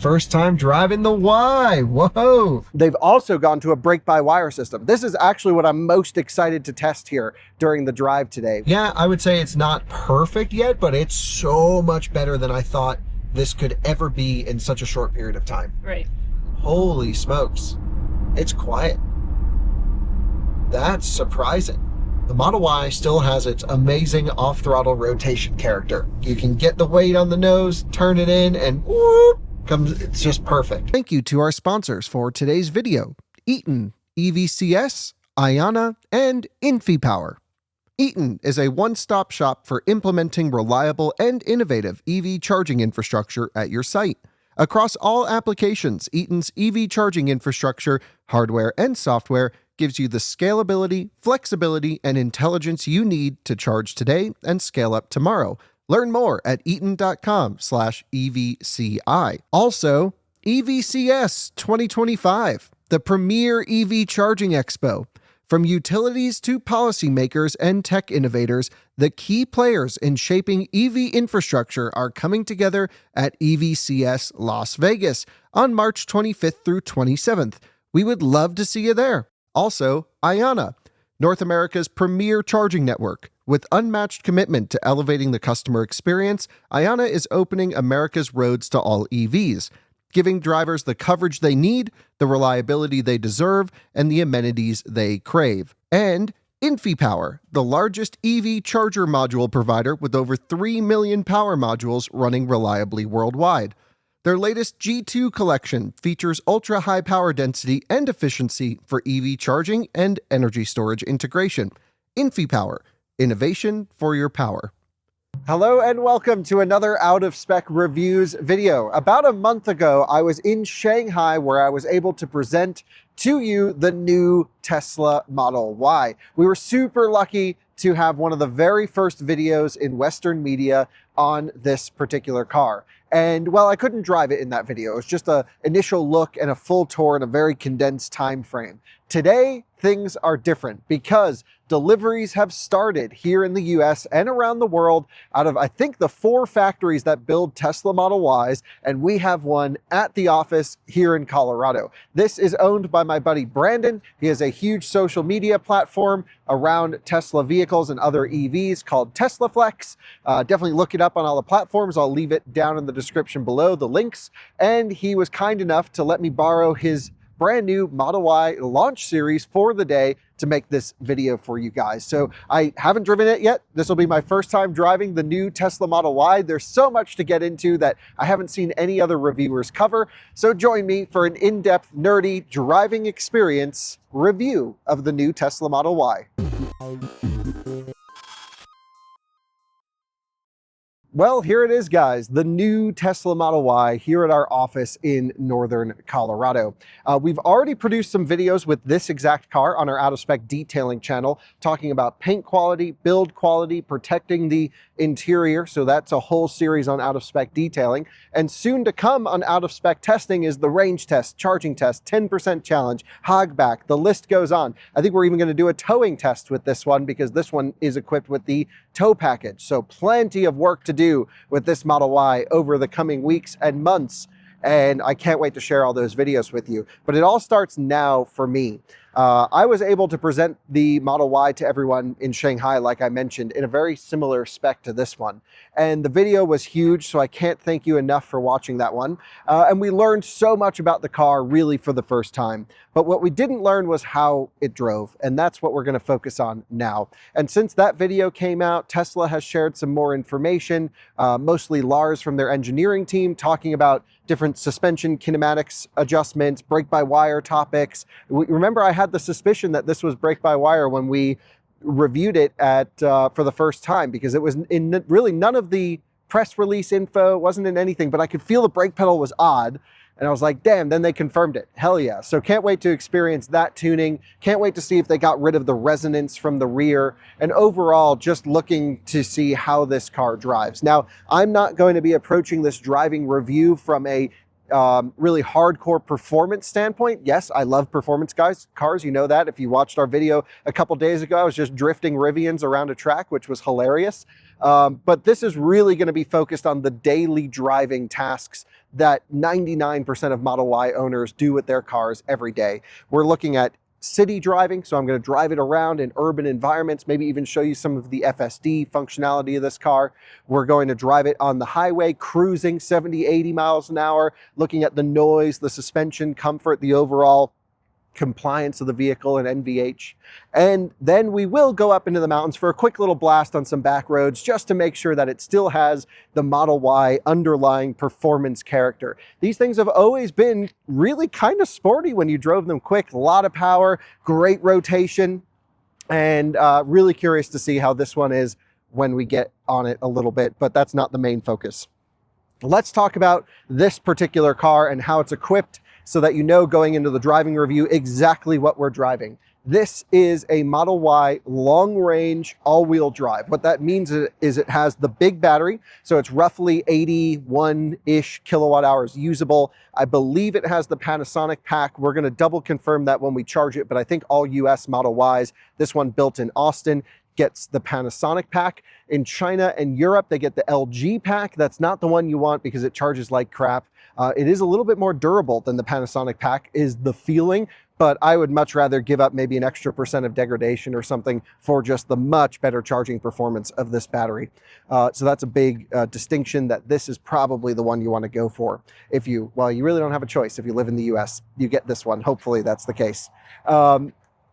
first time driving the Y. Whoa. They've also gone to a brake-by-wire system. This is actually what I'm most excited to test here during the drive today. Yeah, I would say it's not perfect yet, but it's so much better than I thought this could ever be in such a short period of time. Right. Holy smokes. It's quiet. That's surprising. The Model Y still has its amazing off-throttle rotation character. You can get the weight on the nose, turn it in, and whoop, it's just perfect. Thank you to our sponsors for today's video: Eaton, EVCS, Ionna, and InfyPower. Eaton is a one-stop shop for implementing reliable and innovative EV charging infrastructure at your site. Across all applications, Eaton's EV charging infrastructure, hardware and software, gives you the scalability, flexibility, and intelligence you need to charge today and scale up tomorrow. Learn more at eaton.com/EVCI. Also, EVCS 2025, the premier EV charging expo. From utilities to policymakers and tech innovators, the key players in shaping EV infrastructure are coming together at EVCS Las Vegas on March 25th through 27th. We would love to see you there. Also, Ionna, North America's premier charging network. With unmatched commitment to elevating the customer experience, Ionna is opening America's roads to all EVs, giving drivers the coverage they need, the reliability they deserve, and the amenities they crave. And InfyPower, the largest EV charger module provider with over 3 million power modules running reliably worldwide. Their latest G2 collection features ultra-high power density and efficiency for EV charging and energy storage integration. InfyPower, innovation for your power. Hello and welcome to another Out of Spec Reviews video. About a month ago, I was in Shanghai where I was able to present to you the new Tesla Model Y. We were super lucky to have one of the very first videos in Western media on this particular car. And well, I couldn't drive it in that video. It was just an initial look and a full tour in a very condensed time frame. Today, things are different because deliveries have started here in the US and around the world out of, I think, the 4 factories that build Tesla Model Ys, and we have one at the office here in Colorado. This is owned by my buddy Brandon. He has a huge social media platform around Tesla vehicles and other EVs called Tesla Flex. Definitely look it up on all the platforms. I'll leave it down in the description below, the links. And he was kind enough to let me borrow his brand new Model Y launch series for the day to make this video for you guys. So I haven't driven it yet. This will be my first time driving the new Tesla Model Y. There's so much to get into that I haven't seen any other reviewers cover. So join me for an in-depth, nerdy driving experience review of the new Tesla Model Y. Well, here it is, guys, the new Tesla Model Y here at our office in Northern Colorado. We've already produced some videos with this exact car on our Out of Spec detailing channel, talking about paint quality, build quality, protecting the interior. So that's a whole series on Out of Spec detailing. And soon to come on Out of Spec testing is the range test, charging test, 10% challenge, hogback, the list goes on. I think we're even going to do a towing test with this one because this one is equipped with the tow package. So plenty of work to do with this Model Y over the coming weeks and months. And I can't wait to share all those videos with you. But it all starts now for me. I was able to present the Model Y to everyone in Shanghai, like I mentioned, in a very similar spec to this one. And the video was huge, so I can't thank you enough for watching that one. And we learned so much about the car really for the first time. But what we didn't learn was how it drove, and that's what we're going to focus on now. And since that video came out, Tesla has shared some more information, mostly Lars from their engineering team, talking about different suspension kinematics adjustments, brake-by-wire topics. Remember, I had the suspicion that this was brake-by-wire when we reviewed it for the first time, because it was in really none of the press release info, it wasn't in anything, but I could feel the brake pedal was odd. And I was like, damn, then they confirmed it. Hell yeah. So can't wait to experience that tuning. Can't wait to see if they got rid of the resonance from the rear. And overall, just looking to see how this car drives. Now, I'm not going to be approaching this driving review from a really hardcore performance standpoint. Yes, I love performance cars. You know that. If you watched our video a couple days ago, I was just drifting Rivians around a track, which was hilarious. But this is really going to be focused on the daily driving tasks that 99% of Model Y owners do with their cars every day. We're looking at city driving, so I'm going to drive it around in urban environments, maybe even show you some of the FSD functionality of this car. We're going to drive it on the highway, cruising 70, 80 miles an hour, looking at the noise, the suspension comfort, the overall compliance of the vehicle and NVH. And then we will go up into the mountains for a quick little blast on some back roads just to make sure that it still has the Model Y underlying performance character. These things have always been really kind of sporty when you drove them quick, a lot of power, great rotation, and really curious to see how this one is when we get on it a little bit, but that's not the main focus. Let's talk about this particular car and how it's equipped so that you know going into the driving review exactly what we're driving. This is a Model Y long-range all-wheel drive. What that means is it has the big battery, so it's roughly 81-ish kilowatt hours usable. I believe it has the Panasonic pack. We're going to double confirm that when we charge it, but I think all US Model Ys, this one built in Austin, gets the Panasonic pack. In China and Europe, they get the LG pack. That's not the one you want because it charges like crap. It is a little bit more durable than the Panasonic pack is the feeling, but I would much rather give up maybe an extra % of degradation or something for just the much better charging performance of this battery. So that's a big distinction, that this is probably the one you want to go for. If you, well, you really don't have a choice. If you live in the US, you get this one. Hopefully that's the case.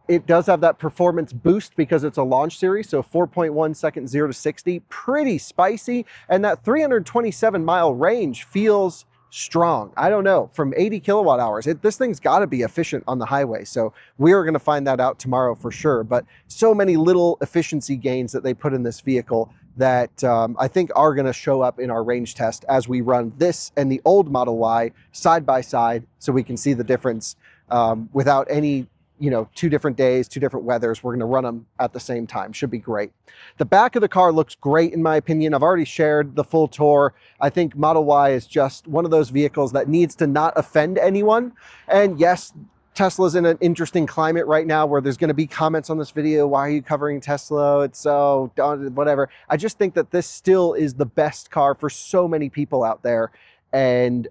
It does have that performance boost because it's a launch series, so 4.1 seconds 0 to 60, pretty spicy, and that 327 mile range feels strong. I don't know, from 80 kilowatt hours, this thing's got to be efficient on the highway, so we are going to find that out tomorrow for sure. But so many little efficiency gains that they put in this vehicle that I think are going to show up in our range test as we run this and the old Model Y side by side, so we can see the difference without any, you know, 2 different days, 2 different weathers. We're going to run them at the same time. Should be great. The back of the car looks great in my opinion. I've already shared the full tour. I think Model Y is just one of those vehicles that needs to not offend anyone. And yes, Tesla's in an interesting climate right now where there's going to be comments on this video. Why are you covering Tesla? It's so whatever. I just think that this still is the best car for so many people out there. And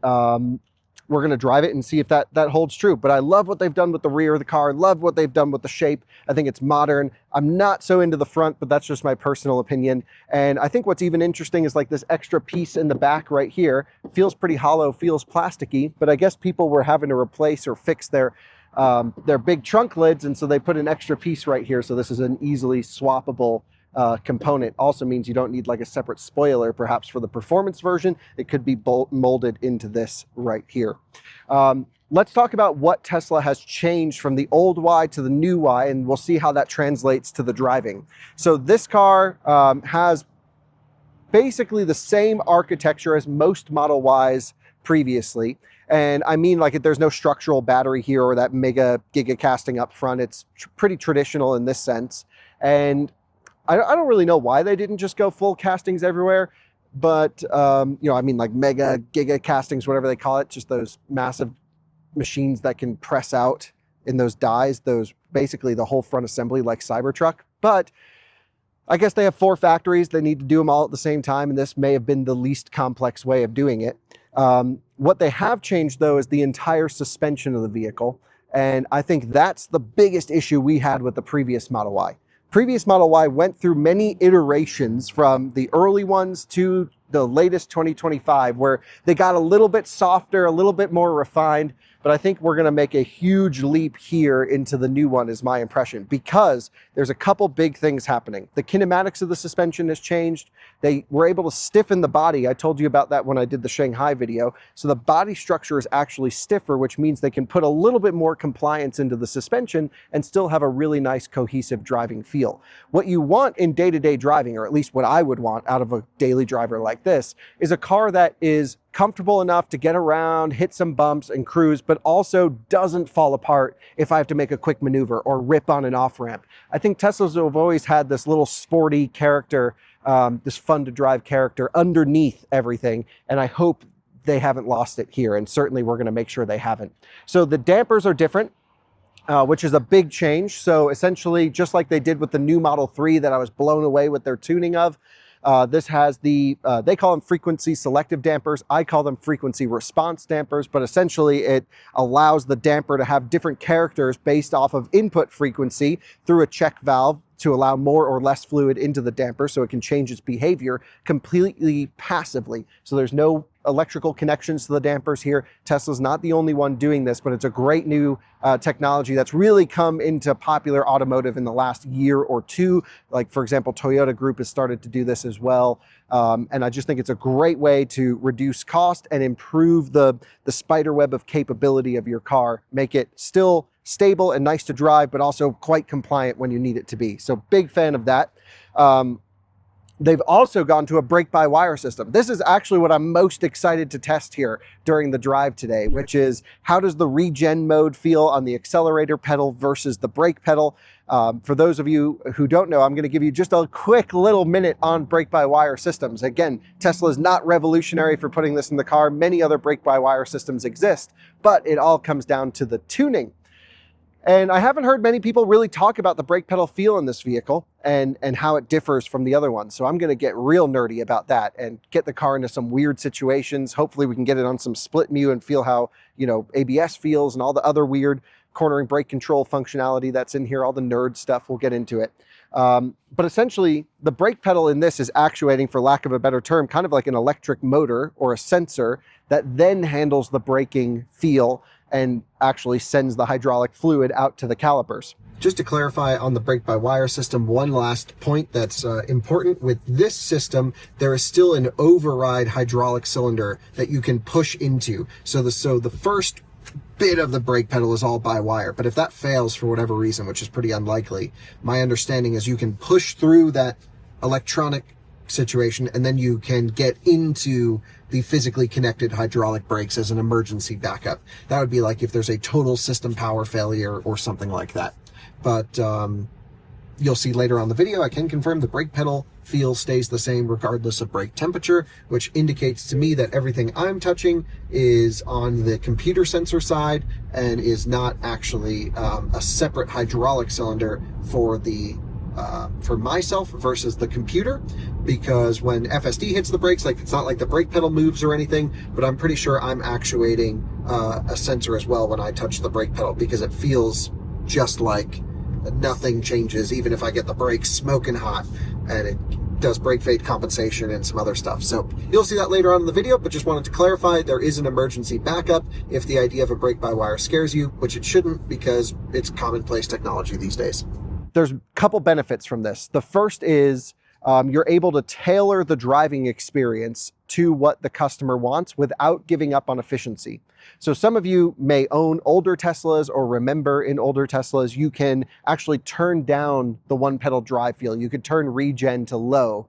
we're going to drive it and see if that holds true. But I love what they've done with the rear of the car. Love what they've done with the shape. I think it's modern. I'm not so into the front, but that's just my personal opinion. And I think what's even interesting is like this extra piece in the back right here. Feels pretty hollow, feels plasticky, but I guess people were having to replace or fix their big trunk lids, and so they put an extra piece right here. So this is an easily swappable component. Also means you don't need like a separate spoiler perhaps for the performance version. It could be molded into this right here. Let's talk about what Tesla has changed from the old Y to the new Y, and we'll see how that translates to the driving. So this car has basically the same architecture as most Model Ys previously. And I mean, like, there's no structural battery here or that mega giga casting up front. It's pretty traditional in this sense. And I don't really know why they didn't just go full castings everywhere, but, you know, I mean, like mega giga castings, whatever they call it, just those massive machines that can press out in those dies, those basically the whole front assembly like Cybertruck. But I guess they have 4 factories. They need to do them all at the same time, and this may have been the least complex way of doing it. What they have changed, though, is the entire suspension of the vehicle, and I think that's the biggest issue we had with the previous Model Y. Previous Model Y went through many iterations from the early ones to the latest 2025, where they got a little bit softer, a little bit more refined, but I think we're going to make a huge leap here into the new one is my impression, because there's a couple big things happening. The kinematics of the suspension has changed. They were able to stiffen the body. I told you about that when I did the Shanghai video. So the body structure is actually stiffer, which means they can put a little bit more compliance into the suspension and still have a really nice cohesive driving feel. What you want in day-to-day driving, or at least what I would want out of a daily driver like this, is a car that is comfortable enough to get around, hit some bumps and cruise, but also doesn't fall apart if I have to make a quick maneuver or rip on an off-ramp. I think Teslas have always had this little sporty character, this fun to drive character underneath everything, and I hope they haven't lost it here, and certainly we're going to make sure they haven't. So the dampers are different, which is a big change. So essentially, just like they did with the new Model 3 that I was blown away with their tuning of, This has the, they call them frequency selective dampers. I call them frequency response dampers, but essentially it allows the damper to have different characters based off of input frequency through a check valve to allow more or less fluid into the damper so it can change its behavior completely passively. So there's no electrical connections to the dampers here. Tesla's not the only one doing this, but it's a great new technology that's really come into popular automotive in the last year or two. Like, for example, Toyota Group has started to do this as well. And I just think it's a great way to reduce cost and improve the spider web of capability of your car, make it still stable and nice to drive, but also quite compliant when you need it to be. So big fan of that. They've also gone to a brake-by-wire system. This is actually what I'm most excited to test here during the drive today, which is how does the regen mode feel on the accelerator pedal versus the brake pedal? For those of you who don't know, I'm going to give you just a quick little minute on brake-by-wire systems. Again, Tesla is not revolutionary for putting this in the car. Many other brake-by-wire systems exist, but it all comes down to the tuning. And I haven't heard many people really talk about the brake pedal feel in this vehicle and how it differs from the other ones. So I'm going to get real nerdy about that and get the car into some weird situations. Hopefully we can get it on some split mu and feel how, you know, ABS feels and all the other weird cornering brake control functionality that's in here, all the nerd stuff. We'll get into it. But essentially the brake pedal in this is actuating, for lack of a better term, kind of like an electric motor or a sensor that then handles the braking feel and actually sends the hydraulic fluid out to the calipers. Just to clarify on the brake-by-wire system, one last point that's important. With this system, there is still an override hydraulic cylinder that you can push into. So the first bit of the brake pedal is all by wire, but if that fails for whatever reason, which is pretty unlikely, my understanding is you can push through that electronic situation and then you can get into the physically connected hydraulic brakes as an emergency backup. That would be like if there's a total system power failure or something like that. But you'll see later on the video, I can confirm the brake pedal feel stays the same regardless of brake temperature, which indicates to me that everything I'm touching is on the computer sensor side and is not actually a separate hydraulic cylinder for the for myself versus the computer, because when FSD hits the brakes, like, it's not like the brake pedal moves or anything, but I'm pretty sure I'm actuating a sensor as well when I touch the brake pedal, because it feels just like nothing changes, even if I get the brakes smoking hot, and it does brake fade compensation and some other stuff. So you'll see that later on in the video, but just wanted to clarify there is an emergency backup if the idea of a brake-by-wire scares you, which it shouldn't, because it's commonplace technology these days. There's a couple benefits from this. The first is you're able to tailor the driving experience to what the customer wants without giving up on efficiency. So some of you may own older Teslas or remember in older Teslas, you can actually turn down the one pedal drive feel. You could turn regen to low.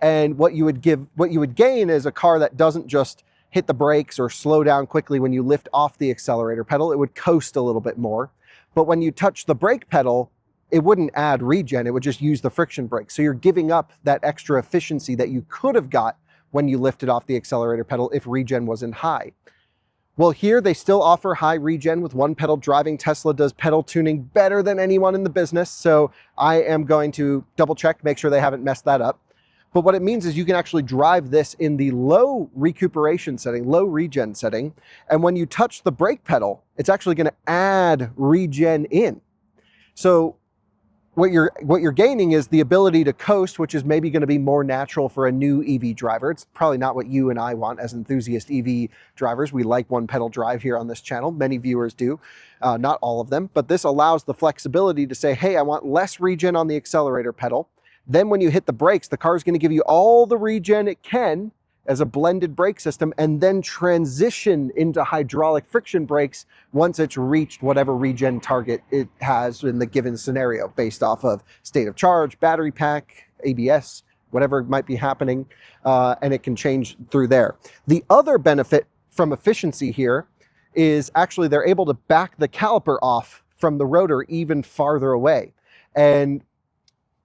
And what you would gain is a car that doesn't just hit the brakes or slow down quickly when you lift off the accelerator pedal. It would coast a little bit more. But when you touch the brake pedal, it wouldn't add regen, it would just use the friction brake. So you're giving up that extra efficiency that you could have got when you lifted off the accelerator pedal if regen wasn't high. Well, here they still offer high regen with one pedal driving. Tesla does pedal tuning better than anyone in the business. So I am going to double check, make sure they haven't messed that up. But what it means is you can actually drive this in the low recuperation setting, low regen setting. And when you touch the brake pedal, it's actually going to add regen in. So what you're gaining is the ability to coast, which is maybe going to be more natural for a new EV driver. It's probably not what you and I want as enthusiast EV drivers. We like one pedal drive here on this channel. Many viewers do, not all of them, but this allows the flexibility to say, hey, I want less regen on the accelerator pedal. Then when you hit the brakes, the car is going to give you all the regen it can as a blended brake system, and then transition into hydraulic friction brakes once it's reached whatever regen target it has in the given scenario, based off of state of charge, battery pack, ABS, whatever might be happening, and it can change through there. The other benefit from efficiency here is actually they're able to back the caliper off from the rotor even farther away. And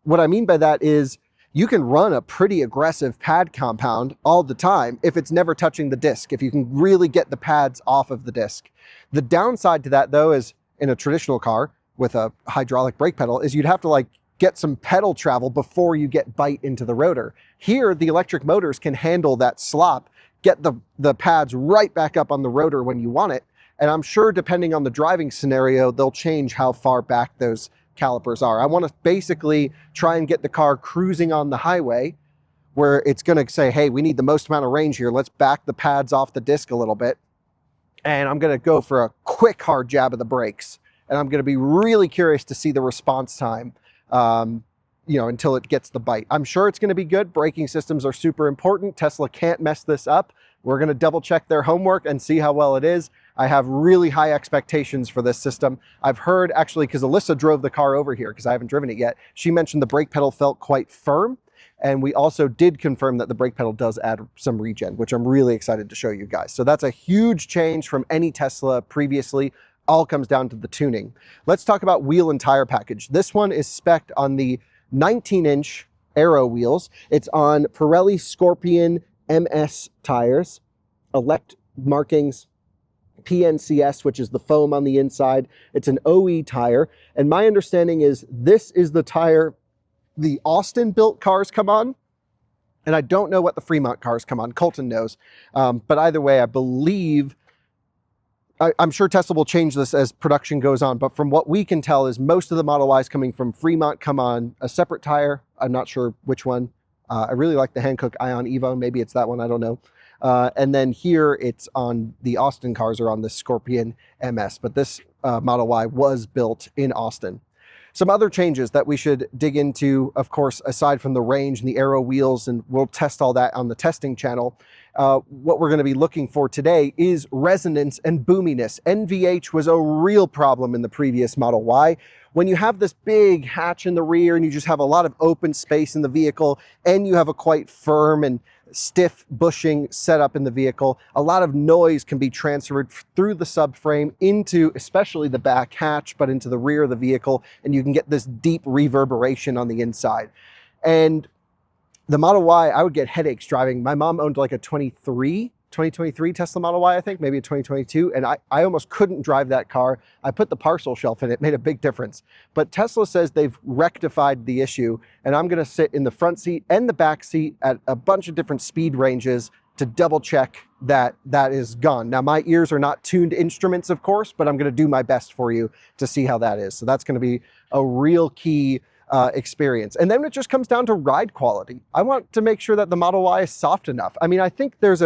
what I mean by that is you can run a pretty aggressive pad compound all the time if it's never touching the disc, if you can really get the pads off of the disc. The downside to that, though, is in a traditional car with a hydraulic brake pedal, is you'd have to like get some pedal travel before you get bite into the rotor. Here, the electric motors can handle that slop, get the pads right back up on the rotor when you want it. And I'm sure depending on the driving scenario, they'll change how far back those calipers are. I want to basically try and get the car cruising on the highway where it's going to say, hey, we need the most amount of range here. Let's back the pads off the disc a little bit. And I'm going to go for a quick hard jab of the brakes. And I'm going to be really curious to see the response time, until it gets the bite. I'm sure it's going to be good. Braking systems are super important. Tesla can't mess this up. We're going to double check their homework and see how well it is. I have really high expectations for this system. I've heard, actually, because Alyssa drove the car over here, because I haven't driven it yet, she mentioned the brake pedal felt quite firm. And we also did confirm that the brake pedal does add some regen, which I'm really excited to show you guys. So that's a huge change from any Tesla previously. All comes down to the tuning. Let's talk about wheel and tire package. This one is spec'd on the 19-inch Aero wheels. It's on Pirelli Scorpion MS tires, elect markings, PNCS, which is the foam on the inside. It's an OE tire. And my understanding is this is the tire the Austin built cars come on. And I don't know what the Fremont cars come on. Colton knows. But either way, I believe, I'm sure Tesla will change this as production goes on. But from what we can tell is most of the Model Ys coming from Fremont come on a separate tire. I'm not sure which one. I really like the Hankook Ion Evo. Maybe it's that one. I don't know. And then here it's on the Austin cars are on the Scorpion MS. But this Model Y was built in Austin. Some other changes that we should dig into, of course, aside from the range and the Aero wheels, and we'll test all that on the testing channel. What we're going to be looking for today is resonance and boominess. NVH was a real problem in the previous Model Y. When you have this big hatch in the rear and you just have a lot of open space in the vehicle and you have a quite firm and stiff bushing setup in the vehicle, a lot of noise can be transferred through the subframe into especially the back hatch, but into the rear of the vehicle, and you can get this deep reverberation on the inside. And the Model Y, I would get headaches driving. My mom owned like a 2023 Tesla Model Y, I think, maybe a 2022, and I almost couldn't drive that car. I put the parcel shelf in, it made a big difference. But Tesla says they've rectified the issue, and I'm gonna sit in the front seat and the back seat at a bunch of different speed ranges to double check that that is gone. Now, my ears are not tuned instruments, of course, but I'm gonna do my best for you to see how that is. So that's gonna be a real key experience. And then it just comes down to ride quality. I want to make sure that the Model Y is soft enough. I mean, I think there is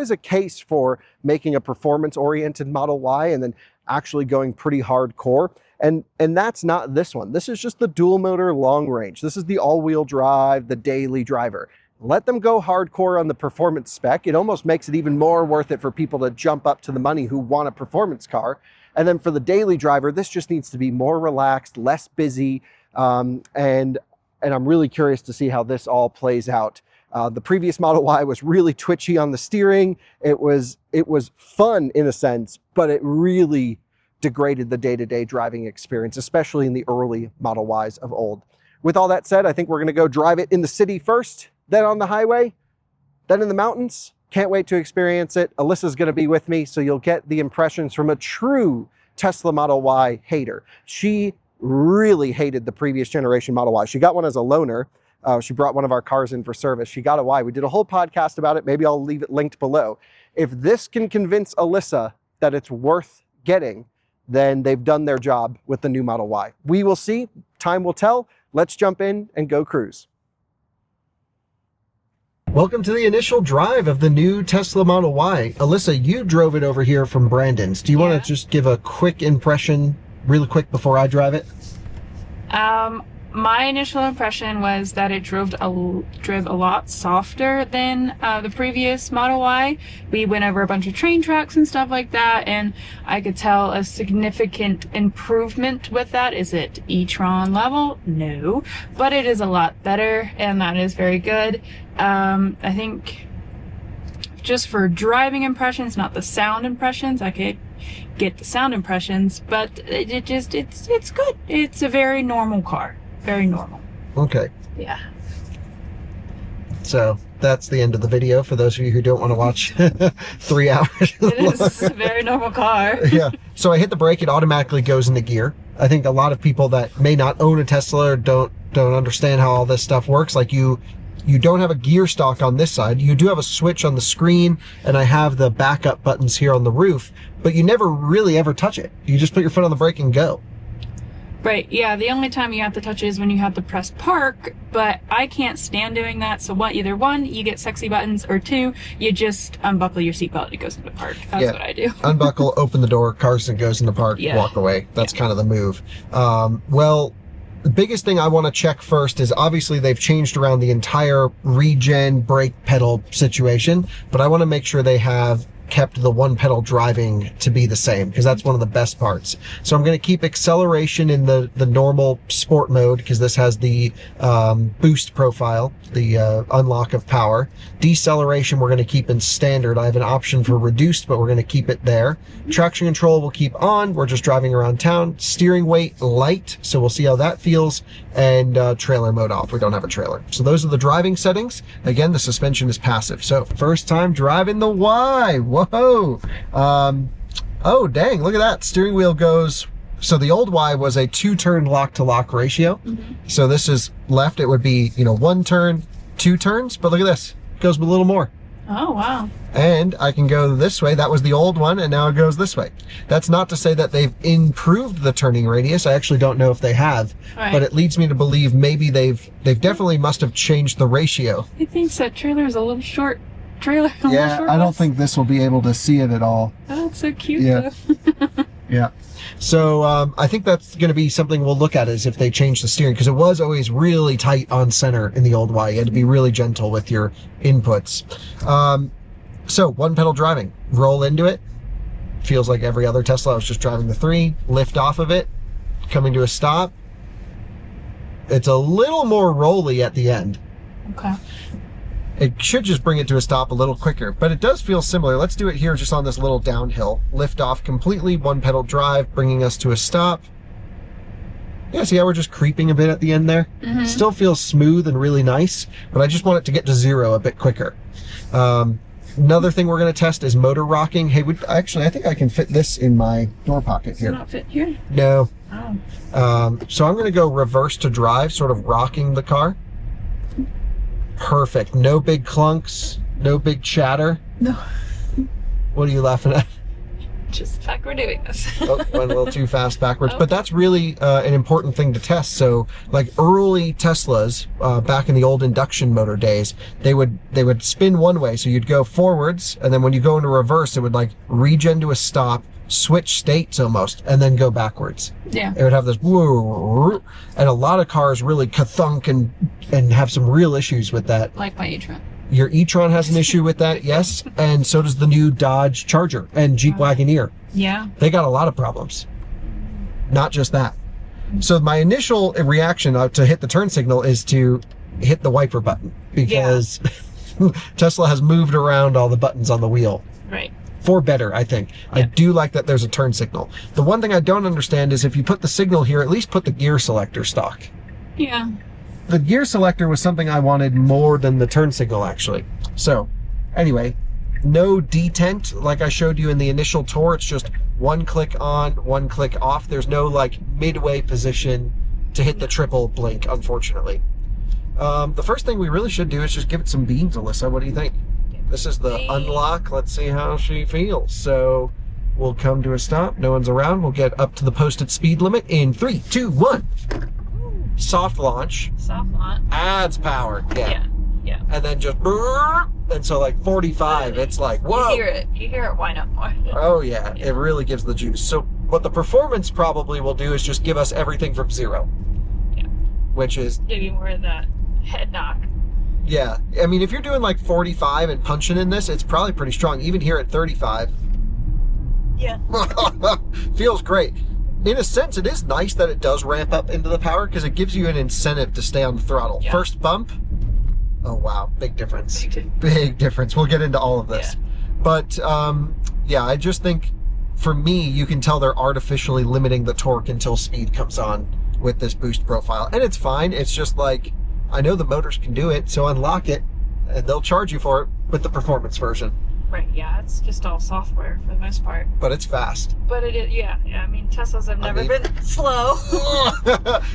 a case for making a performance-oriented Model Y and then actually going pretty hardcore. And that's not this one. This is just the dual motor long range. This is the all-wheel drive, the daily driver. Let them go hardcore on the performance spec. It almost makes it even more worth it for people to jump up to the money who want a performance car. And then for the daily driver, this just needs to be more relaxed, less busy. And I'm really curious to see how this all plays out. The previous Model Y was really twitchy on the steering. It was fun in a sense, but it really degraded the day-to-day driving experience, especially in the early Model Ys of old. With all that said, I think we're going to go drive it in the city first, then on the highway, then in the mountains. Can't wait to experience it. Alyssa's going to be with me, so you'll get the impressions from a true Tesla Model Y hater. She really hated the previous generation Model Y. She got one as a loaner. She brought one of our cars in for service. She got a Y. We did a whole podcast about it. Maybe I'll leave it linked below. If this can convince Alyssa that it's worth getting, then they've done their job with the new Model Y. We will see. Time will tell. Let's jump in and go cruise. Welcome to the initial drive of the new Tesla Model Y. Alyssa, you drove it over here from Brandon's. Do you want to just give a quick impression really quick before I drive it? My initial impression was that it drove a lot softer than the previous Model Y. We went over a bunch of train tracks and stuff like that, and I could tell a significant improvement with that. Is it e-tron level? No, but it is a lot better, and that is very good. I think just for driving impressions, not the sound impressions, I could get the sound impressions, but it's good. It's a very normal car. Very normal. Okay. Yeah. So that's the end of the video for those of you who don't want to watch 3 hours. It is a very normal car. Yeah. So I hit the brake, it automatically goes into gear. I think a lot of people that may not own a Tesla or don't don't understand how all this stuff works. Like you don't have a gear stalk on this side. You do have a switch on the screen, and I have the backup buttons here on the roof, but you never really ever touch it. You just put your foot on the brake and go. Right, yeah, the only time you have to touch it is when you have to press park, but I can't stand doing that, so either one, you get sexy buttons, or two, you just unbuckle your seatbelt and it goes into park. That's what I do. Unbuckle, open the door, Carson goes into park, walk away. That's kind of the move. Well, the biggest thing I want to check first is obviously they've changed around the entire regen brake pedal situation, but I want to make sure they have kept the one pedal driving to be the same, because that's one of the best parts. So I'm going to keep acceleration in the normal sport mode, because this has the boost profile, the unlock of power. Deceleration we're going to keep in standard. I have an option for reduced, but we're going to keep it there. Traction control we'll keep on. We're just driving around town. Steering weight light, so we'll see how that feels. And trailer mode off. We don't have a trailer. So those are the driving settings. Again, the suspension is passive. So first time driving the Y. Whoa. Oh, dang. Look at that. Steering wheel goes. So the old Y was a 2-turn lock-to-lock ratio. So this is left. It would be, 1 turn, 2 turns. But look at this. It goes a little more. Oh, wow. And I can go this way. That was the old one, and now it goes this way. That's not to say that they've improved the turning radius. I actually don't know if they have. Right. But it leads me to believe maybe they've definitely must have changed the ratio. I think that trailer is a little short. Yeah, I don't think this will be able to see it at all. Oh, it's so cute, though. Yeah. So I think that's going to be something we'll look at, is if they change the steering, because it was always really tight on center in the old Y. You had to be really gentle with your inputs. So one pedal driving, roll into it. Feels like every other Tesla. I was just driving the 3, lift off of it, coming to a stop. It's a little more rolly at the end. Okay. It should just bring it to a stop a little quicker, but it does feel similar. Let's do it here just on this little downhill. Lift off completely, one pedal drive, bringing us to a stop. Yeah, see how we're just creeping a bit at the end there? Still feels smooth and really nice, but I just want it to get to 0 a bit quicker. Another thing we're going to test is motor rocking. Hey, actually, I think I can fit this in my door pocket here. Does it not fit here? No. Oh. So I'm going to go reverse to drive, sort of rocking the car. Perfect. No big clunks, no big chatter. No. What are you laughing at? Just the fact we're doing this. Oh, went a little too fast backwards. Okay. But that's really an important thing to test. So like early Teslas, back in the old induction motor days, they would spin one way. So you'd go forwards, and then when you go into reverse, it would like regen to a stop, switch states almost, and then go backwards. Yeah. It would have this woo, and a lot of cars really ka-thunk and have some real issues with that. Like my e-tron. Your e-tron has an issue with that, yes, and so does the new Dodge Charger and Jeep Wagoneer. Yeah. They got a lot of problems. Not just that. So my initial reaction to hit the turn signal is to hit the wiper button, because Tesla has moved around all the buttons on the wheel. Right. For better, I think. Yeah. I do like that there's a turn signal. The one thing I don't understand is if you put the signal here, at least put the gear selector stock. Yeah. The gear selector was something I wanted more than the turn signal, actually. So, anyway, no detent like I showed you in the initial tour. It's just one click on, one click off. There's no like midway position to hit the triple blink, unfortunately. The first thing we really should do is just give it some beans, Alyssa. What do you think? This is the unlock. Let's see how she feels. So we'll come to a stop. No one's around. We'll get up to the posted speed limit in 3, 2, 1. Soft launch. Soft launch. Adds power. Yeah. Yeah. And then just, and so like 45, it's like, whoa. You hear it whine up more. Oh yeah, it really gives the juice. So what the performance probably will do is just give us everything from 0. Yeah. Which is... give you more of that head knock. Yeah. I mean, if you're doing like 45 and punching in this, it's probably pretty strong. Even here at 35. Yeah. Feels great. In a sense, it is nice that it does ramp up into the power, because it gives you an incentive to stay on the throttle. Yeah. First bump. Oh, wow. Big difference. Big difference. We'll get into all of this. Yeah. But, yeah, I just think, for me, you can tell they're artificially limiting the torque until speed comes on with this boost profile. And it's fine. It's just like, I know the motors can do it, so unlock it, and they'll charge you for it with the performance version. Right, yeah, it's just all software for the most part. But it's fast. But it is, yeah. I mean, Teslas have never been slow.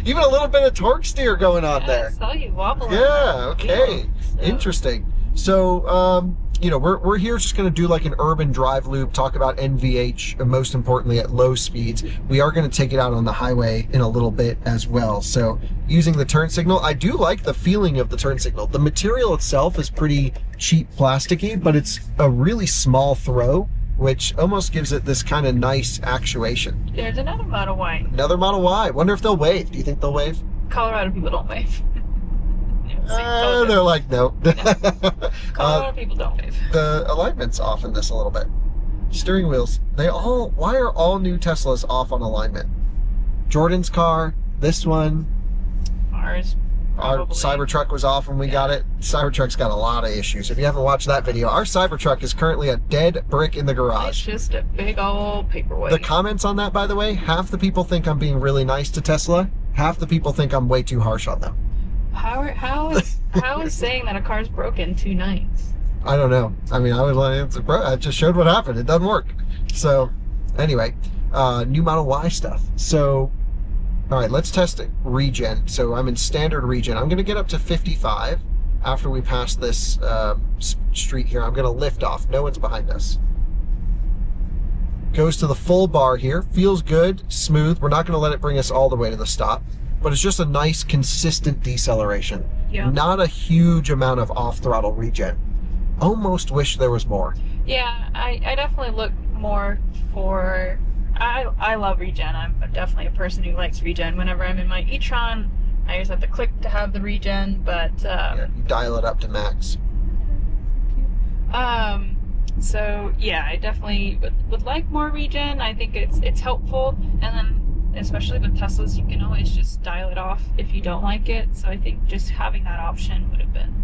Even a little bit of torque steer going on there. So you wobble. Yeah, okay. So. Interesting. So, we're here just going to do like an urban drive loop, talk about NVH, and most importantly at low speeds. We are going to take it out on the highway in a little bit as well. So using the turn signal, I do like the feeling of the turn signal. The material itself is pretty cheap plasticky, but it's a really small throw, which almost gives it this kind of nice actuation. There's another Model Y. Another Model Y. Wonder if they'll wave. Do you think they'll wave? Colorado people don't wave. They're like, no. Colorado people don't wave. The alignment's off in this a little bit. Steering wheels, why are all new Teslas off on alignment? Jordan's car, this one. Ours. Our Probably. Cybertruck was off when we got it. Cybertruck's got a lot of issues. If you haven't watched that video, our Cybertruck is currently a dead brick in the garage. It's just a big old paperweight. The comments on that, by the way, half the people think I'm being really nice to Tesla. Half the people think I'm way too harsh on them. How is saying that a car's broken too nice? I don't know. I mean, I was like, I just showed what happened. It doesn't work. So, anyway, new Model Y stuff. So, all right, let's test it. Regen. So I'm in standard regen. I'm going to get up to 55 after we pass this street here. I'm going to lift off. No one's behind us. Goes to the full bar here. Feels good, smooth. We're not going to let it bring us all the way to the stop, but it's just a nice, consistent deceleration. Yeah. Not a huge amount of off-throttle regen. Almost wish there was more. Yeah, I definitely look more for... I love regen. I'm definitely a person who likes regen. Whenever I'm in my e-tron, I just have to click to have the regen, but... Yeah, you dial it up to max. So, yeah, I definitely would like more regen. I think it's helpful, and then especially with Teslas, you can always just dial it off if you don't like it. So I think just having that option would have been...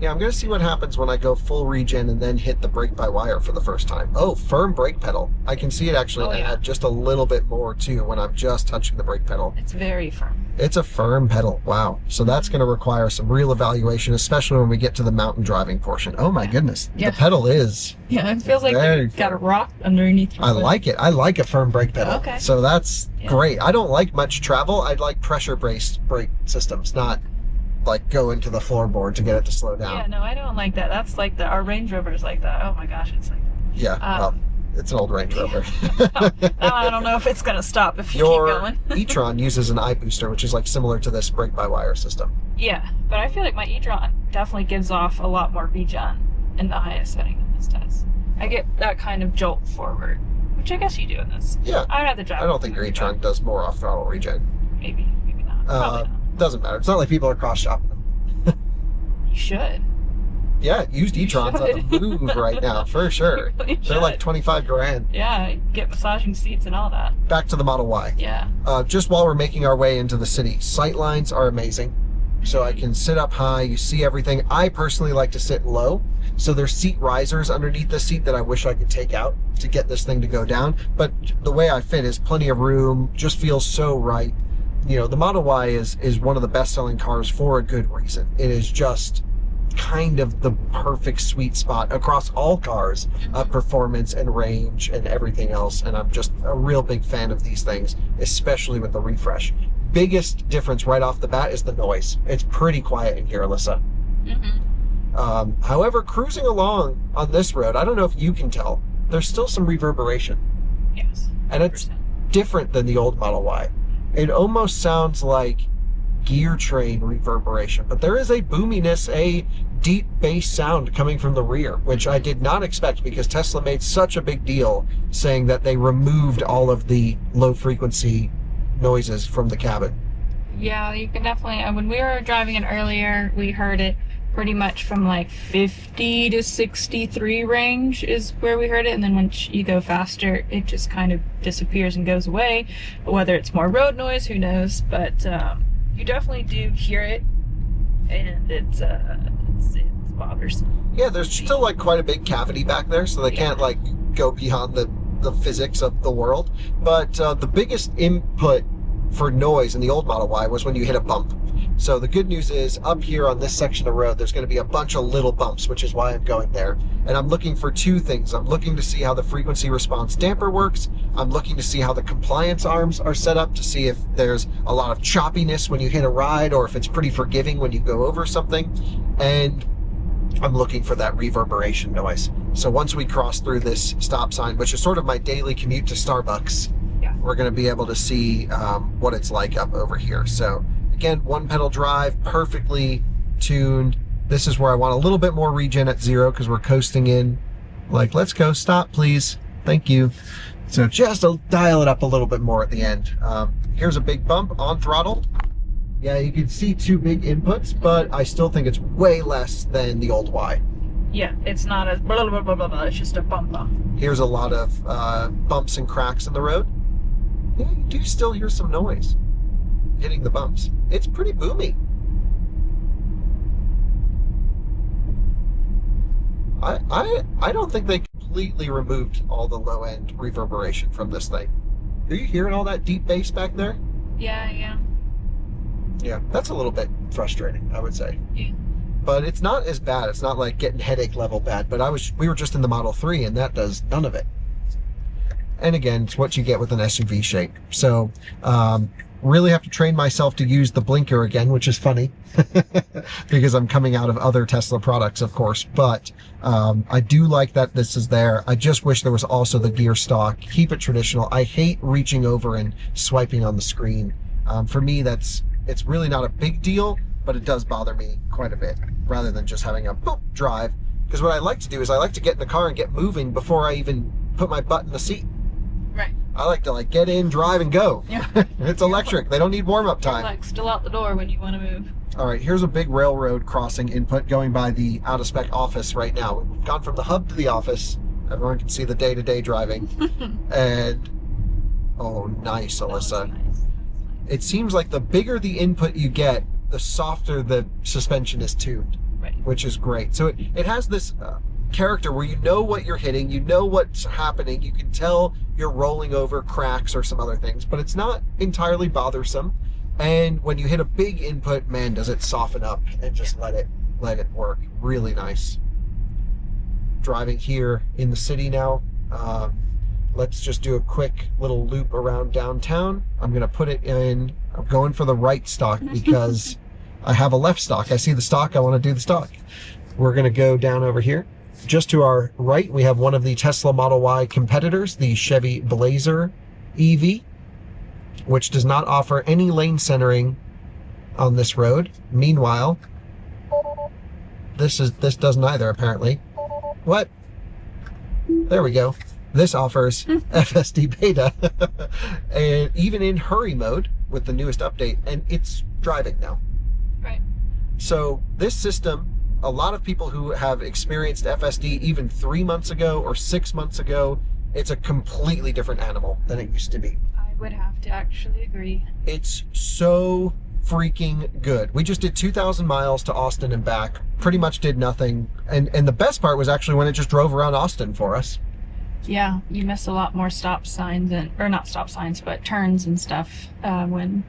Yeah, I'm going to see what happens when I go full regen and then hit the brake-by-wire for the first time. Oh, firm brake pedal. I can see it actually add just a little bit more, too, when I'm just touching the brake pedal. It's very firm. It's a firm pedal. Wow. So that's going to require some real evaluation, especially when we get to the mountain driving portion. Oh, my goodness. Yeah. The pedal is... Yeah, it feels like you've got a rock underneath your I foot. like it. I like a firm brake pedal. Okay. So that's great. I don't like much travel. I like pressure-based brake systems, not... like go into the floorboard to get it to slow down. Yeah, no, I don't like that. That's like our Range Rover is like that. Oh my gosh, it's like that. Yeah, well, it's an old Range Rover. I don't know if it's gonna stop if you Your keep going. e-tron uses an iBooster, which is like similar to this brake-by-wire system. Yeah, but I feel like my e-tron definitely gives off a lot more regen in the highest setting in this test. I get that kind of jolt forward, which I guess you do in this. Yeah. I would have to drive. I don't think your e-tron does more off-throttle regen. Maybe not. Probably not. Doesn't matter. It's not like people are cross-shopping them. You should. Yeah, used e-trons on the move right now, for sure. Really They're like 25 grand. Yeah, get massaging seats and all that. Back to the Model Y. Yeah. Just while we're making our way into the city, sight lines are amazing. So I can sit up high, you see everything. I personally like to sit low. So there's seat risers underneath the seat that I wish I could take out to get this thing to go down. But the way I fit is plenty of room, just feels so right. You know, the Model Y is one of the best-selling cars for a good reason. It is just kind of the perfect sweet spot across all cars of performance and range and everything else. And I'm just a real big fan of these things, especially with the refresh. Biggest difference right off the bat is the noise. It's pretty quiet in here, Alyssa. Mm-hmm. However, cruising along on this road, I don't know if you can tell, there's still some reverberation. Yes. 100%. And it's different than the old Model Y. It almost sounds like gear train reverberation, but there is a boominess, a deep bass sound coming from the rear, which I did not expect because Tesla made such a big deal saying that they removed all of the low frequency noises from the cabin. Yeah, you can definitely, when we were driving it earlier, we heard it pretty much from like 50 to 63 range is where we heard it, and then once you go faster it just kind of disappears and goes away. Whether it's more road noise, who knows, but you definitely do hear it, and it's bothersome. Yeah, there's still like quite a big cavity back there, so they can't like go beyond the physics of the world. But the biggest input for noise in the old Model Y was when you hit a bump. So the good news is up here on this section of road, there's going to be a bunch of little bumps, which is why I'm going there. And I'm looking for two things. I'm looking to see how the frequency response damper works. I'm looking to see how the compliance arms are set up to see if there's a lot of choppiness when you hit a ride or if it's pretty forgiving when you go over something. And I'm looking for that reverberation noise. So once we cross through this stop sign, which is sort of my daily commute to Starbucks, we're going to be able to see what it's like up over here. So again, one pedal drive, perfectly tuned. This is where I want a little bit more regen at 0 because we're coasting in. Like, let's go, stop, please. Thank you. So just to dial it up a little bit more at the end. Here's a big bump on throttle. Yeah, you can see two big inputs, but I still think it's way less than the old Y. Yeah, it's not as blah, blah, blah, blah, blah. It's just a bump bump. Here's a lot of bumps and cracks in the road. Yeah, you do still hear some noise hitting the bumps. It's pretty boomy. I don't think they completely removed all the low end reverberation from this thing. Are you hearing all that deep bass back there? Yeah. Yeah, that's a little bit frustrating, I would say. Yeah. But it's not as bad. It's not like getting headache level bad. But we were just in the Model 3 and that does none of it. And again, it's what you get with an SUV shape. So, really have to train myself to use the blinker again, which is funny because I'm coming out of other Tesla products, of course. But I do like that this is there. I just wish there was also the gear stock. Keep it traditional. I hate reaching over and swiping on the screen. For me, it's really not a big deal, but it does bother me quite a bit rather than just having a boop drive. Because what I like to do is I like to get in the car and get moving before I even put my butt in the seat. Right. I like to get in, drive, and go. Yeah. It's electric. They don't need warm-up time. You're still out the door when you want to move. All right, here's a big railroad crossing input going by the out-of-spec office right now. We've gone from the hub to the office. Everyone can see the day-to-day driving. And, oh, nice, Alyssa. Nice. It seems like the bigger the input you get, the softer the suspension is tuned, right, which is great. So it has this character where you know what you're hitting, you know what's happening, you can tell you're rolling over cracks or some other things, but it's not entirely bothersome. And when you hit a big input, man, does it soften up and just let it work. Really nice. Driving here in the city now. Let's just do a quick little loop around downtown. I'm going to put it in, I'm going for the right stock because I have a left stock. I see the stock, I want to do the stock. We're going to go down over here. Just to our right, we have one of the Tesla Model Y competitors, the Chevy Blazer EV, which does not offer any lane centering on this road. Meanwhile, this does neither, apparently. What? There we go. This offers FSD beta, and even in hurry mode with the newest update, and it's driving now. Right. So this system, a lot of people who have experienced FSD even 3 months ago or 6 months ago, it's a completely different animal than it used to be. I would have to actually agree. It's so freaking good. We just did 2,000 miles to Austin and back, pretty much did nothing. And the best part was actually when it just drove around Austin for us. Yeah, you miss a lot more stop signs or not stop signs, but turns and stuff when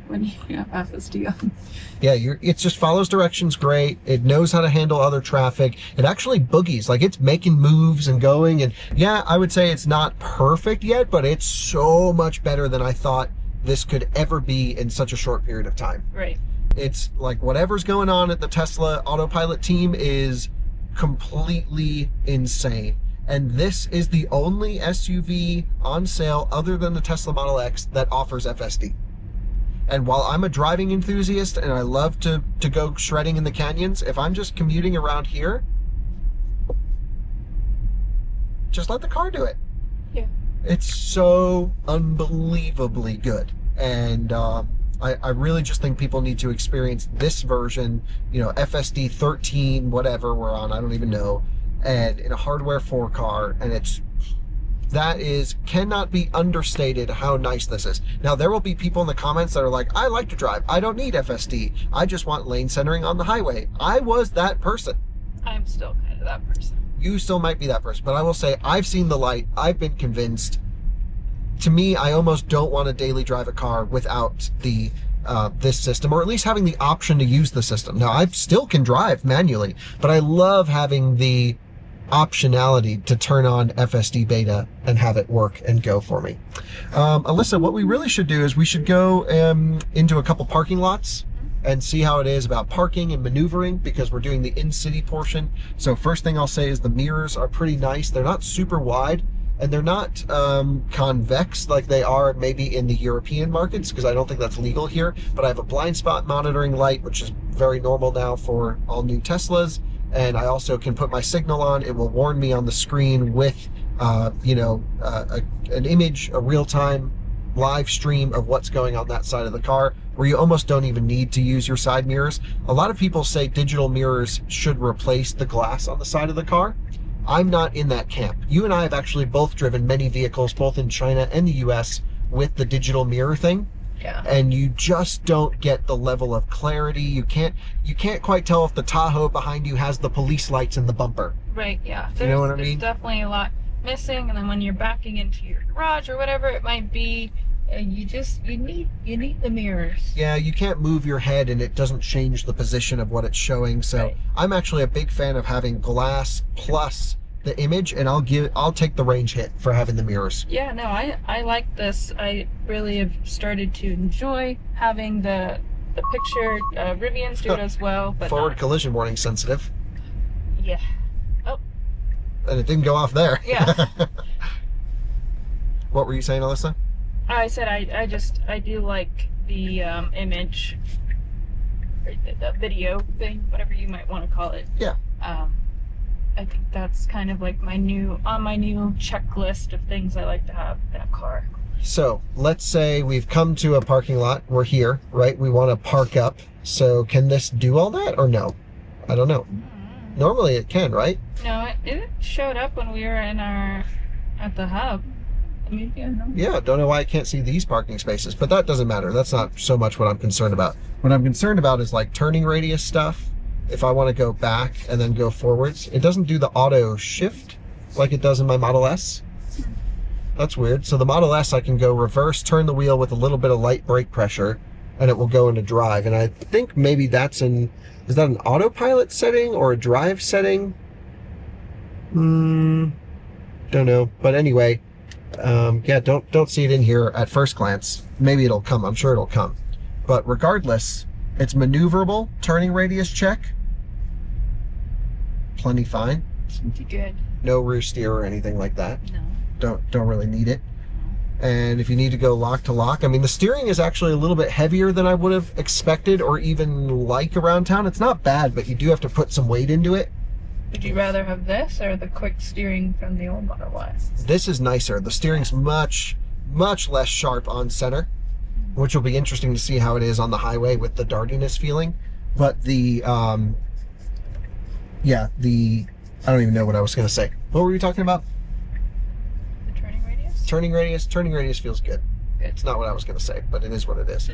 you have FSD on. Yeah, it just follows directions great. It knows how to handle other traffic. It actually boogies, like it's making moves and going. And yeah, I would say it's not perfect yet, but it's so much better than I thought this could ever be in such a short period of time. Right. It's like whatever's going on at the Tesla Autopilot team is completely insane. And this is the only SUV on sale other than the Tesla Model X that offers FSD. And while I'm a driving enthusiast and I love to go shredding in the canyons, if I'm just commuting around here, just let the car do it. Yeah. It's so unbelievably good. And I really just think people need to experience this version, FSD 13, whatever we're on, I don't even know. And in a hardware 4 car, and cannot be understated how nice this is. Now, there will be people in the comments that are like, I like to drive, I don't need FSD, I just want lane centering on the highway. I was that person. I'm still kind of that person. You still might be that person, but I will say, I've seen the light, I've been convinced. To me, I almost don't want to daily drive a car without the this system, or at least having the option to use the system. Now, I still can drive manually, but I love having the optionality to turn on FSD beta and have it work and go for me. Alyssa, what we really should do is we should go into a couple parking lots and see how it is about parking and maneuvering, because we're doing the in-city portion. So first thing I'll say is the mirrors are pretty nice. They're not super wide, and they're not convex like they are maybe in the European markets, because I don't think that's legal here. But I have a blind spot monitoring light, which is very normal now for all new Teslas. And I also can put my signal on. It will warn me on the screen with, an image, a real-time live stream of what's going on that side of the car, where you almost don't even need to use your side mirrors. A lot of people say digital mirrors should replace the glass on the side of the car. I'm not in that camp. You and I have actually both driven many vehicles, both in China and the US, with the digital mirror thing. Yeah. And you just don't get the level of clarity. You can't quite tell if the Tahoe behind you has the police lights in the bumper. Right, yeah. You know what I mean? There's definitely a lot missing, and then when you're backing into your garage or whatever it might be, you need the mirrors. Yeah, you can't move your head and it doesn't change the position of what it's showing. So Right. I'm actually a big fan of having glass plus the image, and I'll take the range hit for having the mirrors. Yeah, no, I like this. I really have started to enjoy having the picture. Rivians do it as well, but Forward not- collision warning sensitive. Yeah. Oh, And it didn't go off there. yeah. What were you saying, Alyssa? I said I do like the image, or the video thing, whatever you might want to call it. Yeah. I think that's kind of like my new checklist of things I like to have in a car. So let's say we've come to a parking lot. We're here, right? We want to park up. So can this do all that or no? I don't know. Normally it can, right? No, it showed up when we were at the hub. I mean, yeah, no. Yeah, don't know why I can't see these parking spaces, but that doesn't matter. That's not so much what I'm concerned about. What I'm concerned about is like turning radius stuff. If I want to go back and then go forwards, it doesn't do the auto shift like it does in my Model S. That's weird. So the Model S, I can go reverse, turn the wheel with a little bit of light brake pressure, and it will go into drive. And I think maybe is that an autopilot setting or a drive setting? Don't know. But anyway, yeah, don't see it in here at first glance. Maybe it'll come. I'm sure it'll come. But regardless, it's maneuverable. Turning radius check. Plenty fine. Pretty good. No rear steer or anything like that. No. Don't really need it. And if you need to go lock to lock, I mean, the steering is actually a little bit heavier than I would have expected or even like around town. It's not bad, but you do have to put some weight into it. Would you rather have this or the quick steering from the old Model Y? This is nicer. The steering's much less sharp on center, which will be interesting to see how it is on the highway with the dartiness feeling. But I don't even know what I was going to say. What were you talking about? The turning radius? Turning radius feels good. Good. It's not what I was going to say, but it is what it is.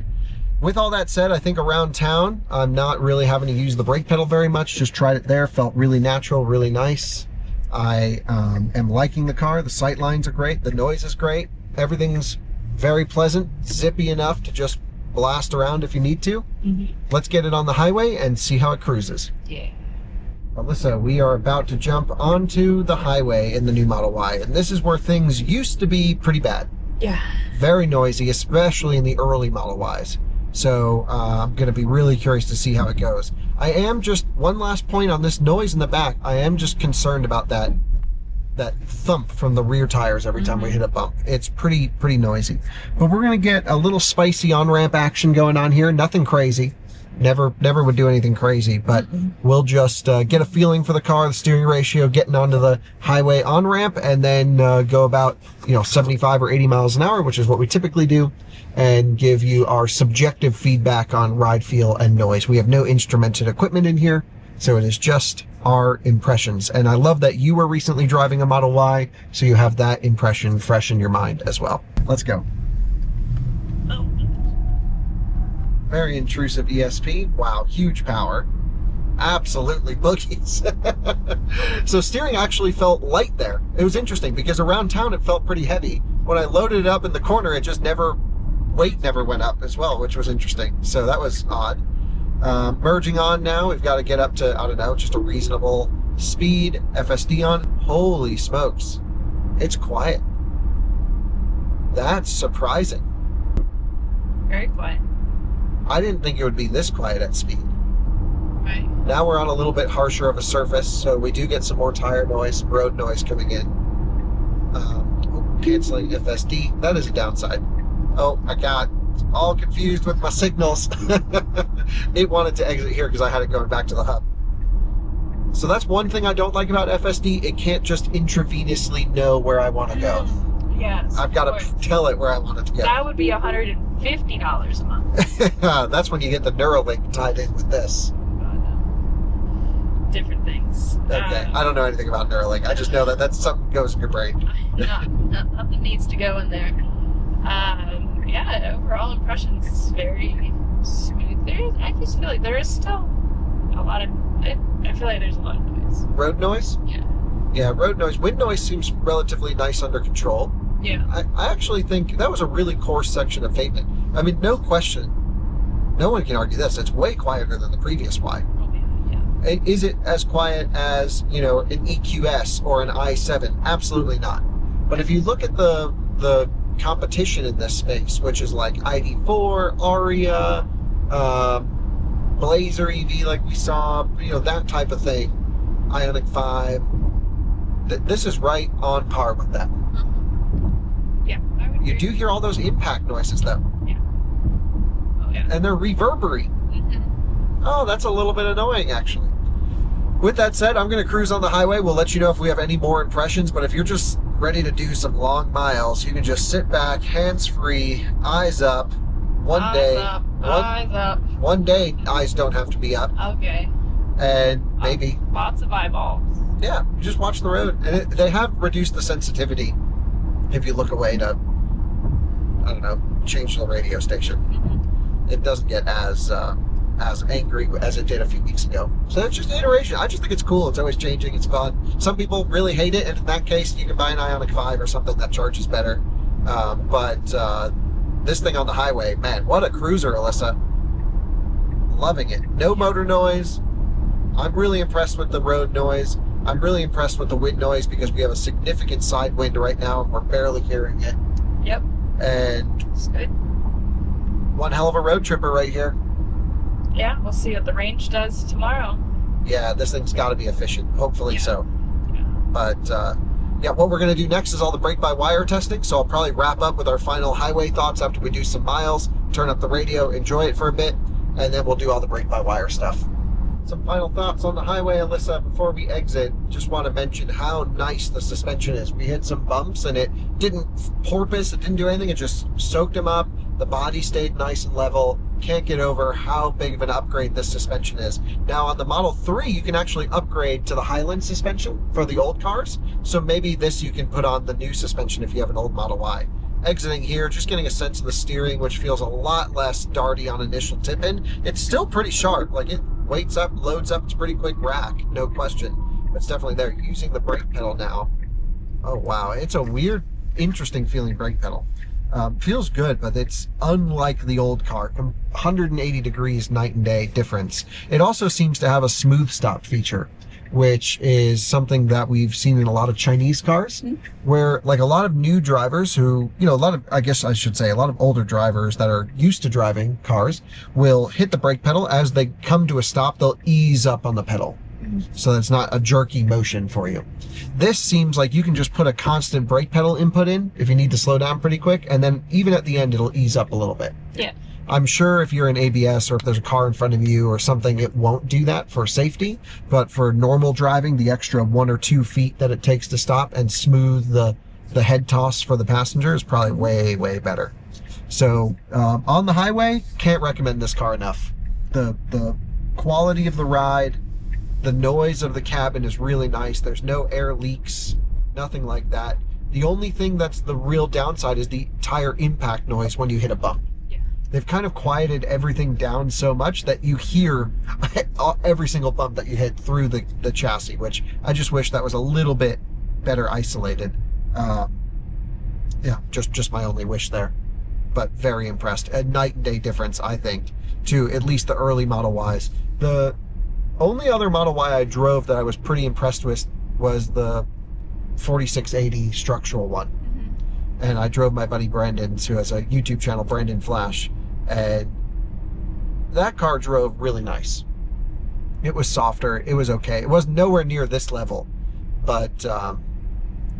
With all that said, I think around town, I'm not really having to use the brake pedal very much. Just tried it there. Felt really natural, really nice. I am liking the car. The sight lines are great. The noise is great. Everything's very pleasant, zippy enough to just blast around if you need to. Mm-hmm. Let's get it on the highway and see how it cruises. Yeah. Alyssa, we are about to jump onto the highway in the new Model Y, and this is where things used to be pretty bad. Yeah. Very noisy, especially in the early Model Ys. So I'm going to be really curious to see how it goes. I am just, one last point on this noise in the back, I am just concerned about that thump from the rear tires every time we hit a bump. It's pretty noisy. But we're going to get a little spicy on-ramp action going on here. Nothing crazy. Never would do anything crazy, but we'll just get a feeling for the car, the steering ratio, getting onto the highway on-ramp, and then go about 75 or 80 miles an hour, which is what we typically do, and give you our subjective feedback on ride, feel, and noise. We have no instrumented equipment in here, so it is just our impressions. And I love that you were recently driving a Model Y, so you have that impression fresh in your mind as well. Let's go. Very intrusive ESP. Wow, huge power. Absolutely boogies. So steering actually felt light there. It was interesting because around town it felt pretty heavy. When I loaded it up in the corner, it just never weight never went up as well, which was interesting. So that was odd. Merging on now, we've got to get up to, I don't know, just a reasonable speed. FSD on. Holy smokes. It's quiet. That's surprising. Very quiet. I didn't think it would be this quiet at speed. Right. Now we're on a little bit harsher of a surface, so we do get some more tire noise, some road noise coming in. Canceling FSD. That is a downside. Oh, I got all confused with my signals. It wanted to exit here because I had it going back to the hub. So that's one thing I don't like about FSD. It can't just intravenously know where I want to go. Yes. I've got to tell it where I want it to go. That would be $150 a month. That's when you get the Neuralink tied in with this. Different things. Okay, I don't know anything about Neuralink. I just know that that's something that goes in your brain. Nothing needs to go in there. Yeah, overall impressions is very smooth. I just feel like there is still a lot of. I feel like there's a lot of noise. Road noise? Yeah. Yeah, road noise. Wind noise seems relatively nice under control. Yeah. I actually think that was a really coarse section of pavement. I mean, no question. No one can argue this. It's way quieter than the previous Y. Yeah. Is it as quiet as, an EQS or an i7? Absolutely not. But if you look at the competition in this space, which is like ID4, Aria, Blazer EV like we saw, that type of thing, Ioniq 5, this is right on par with that. Yeah, I would agree. You do hear all those impact noises though. Yeah. Oh yeah. And they're reverberate. Oh, that's a little bit annoying actually. With that said, I'm going to cruise on the highway. We'll let you know if we have any more impressions, but if you're just ready to do some long miles, you can just sit back, hands-free, eyes up. Eyes up. One day, eyes don't have to be up. Okay. And maybe. Lots of eyeballs. Yeah, just watch the road. And they have reduced the sensitivity if you look away to, I don't know, change the radio station. It doesn't get as angry as it did a few weeks ago. So that's just an iteration. I just think it's cool. It's always changing. It's fun. Some people really hate it, and in that case, you can buy an Ioniq 5 or something that charges better. But this thing on the highway, man, what a cruiser, Alyssa. Loving it. No motor noise. I'm really impressed with the road noise. I'm really impressed with the wind noise because we have a significant side wind right now, and we're barely hearing it. Yep. And It's good. one hell of a road tripper right here. Yeah, we'll see what the range does tomorrow. Yeah, this thing's got to be efficient. Hopefully so. Yeah. But, yeah, what we're going to do next is all the brake-by-wire testing, so I'll probably wrap up with our final highway thoughts after we do some miles, turn up the radio, enjoy it for a bit, and then we'll do all the brake-by-wire stuff. Some final thoughts on the highway, Alyssa, before we exit. Just want to mention how nice the suspension is. We hit some bumps, and it didn't porpoise, it didn't do anything, it just soaked them up. The body stayed nice and level. Can't get over how big of an upgrade this suspension is. Now on the Model 3, you can actually upgrade to the Highland suspension for the old cars. So maybe this you can put on the new suspension if you have an old Model Y. Exiting here, just getting a sense of the steering, which feels a lot less darty on initial tip-in. It's still pretty sharp. Like it weights up, loads up, it's a pretty quick rack, no question. But it's definitely there. Using the brake pedal now. Oh wow, it's a weird, interesting feeling brake pedal. Feels good, but it's unlike the old car. 180 degrees night and day difference. It also seems to have a smooth stop feature, which is something that we've seen in a lot of Chinese cars, where like a lot of new drivers who, a lot of, I guess I should say, a lot of older drivers that are used to driving cars will hit the brake pedal. As they come to a stop, they'll ease up on the pedal. So that's not a jerky motion for you. This seems like you can just put a constant brake pedal input in if you need to slow down pretty quick, and then even at the end it'll ease up a little bit. Yeah. I'm sure if you're in ABS or if there's a car in front of you or something, it won't do that for safety, but for normal driving, the extra 1 or 2 feet that it takes to stop and smooth the head toss for the passenger is probably way, way better. So on the highway, can't recommend this car enough. The quality of the ride, the noise of the cabin is really nice. There's no air leaks, nothing like that. The only thing that's the real downside is the tire impact noise when you hit a bump. Yeah. They've kind of quieted everything down so much that you hear every single bump that you hit through the chassis, which I just wish that was a little bit better isolated. Yeah, just my only wish there. but very impressed. A night and day difference, I think, to at least the early Model Ys. The only other Model Y I drove that I was pretty impressed with was the 4680 structural one. And I drove my buddy Brandon, who has a YouTube channel, Brandon Flash, and that car drove really nice. It was softer. It was okay. It was nowhere near this level, but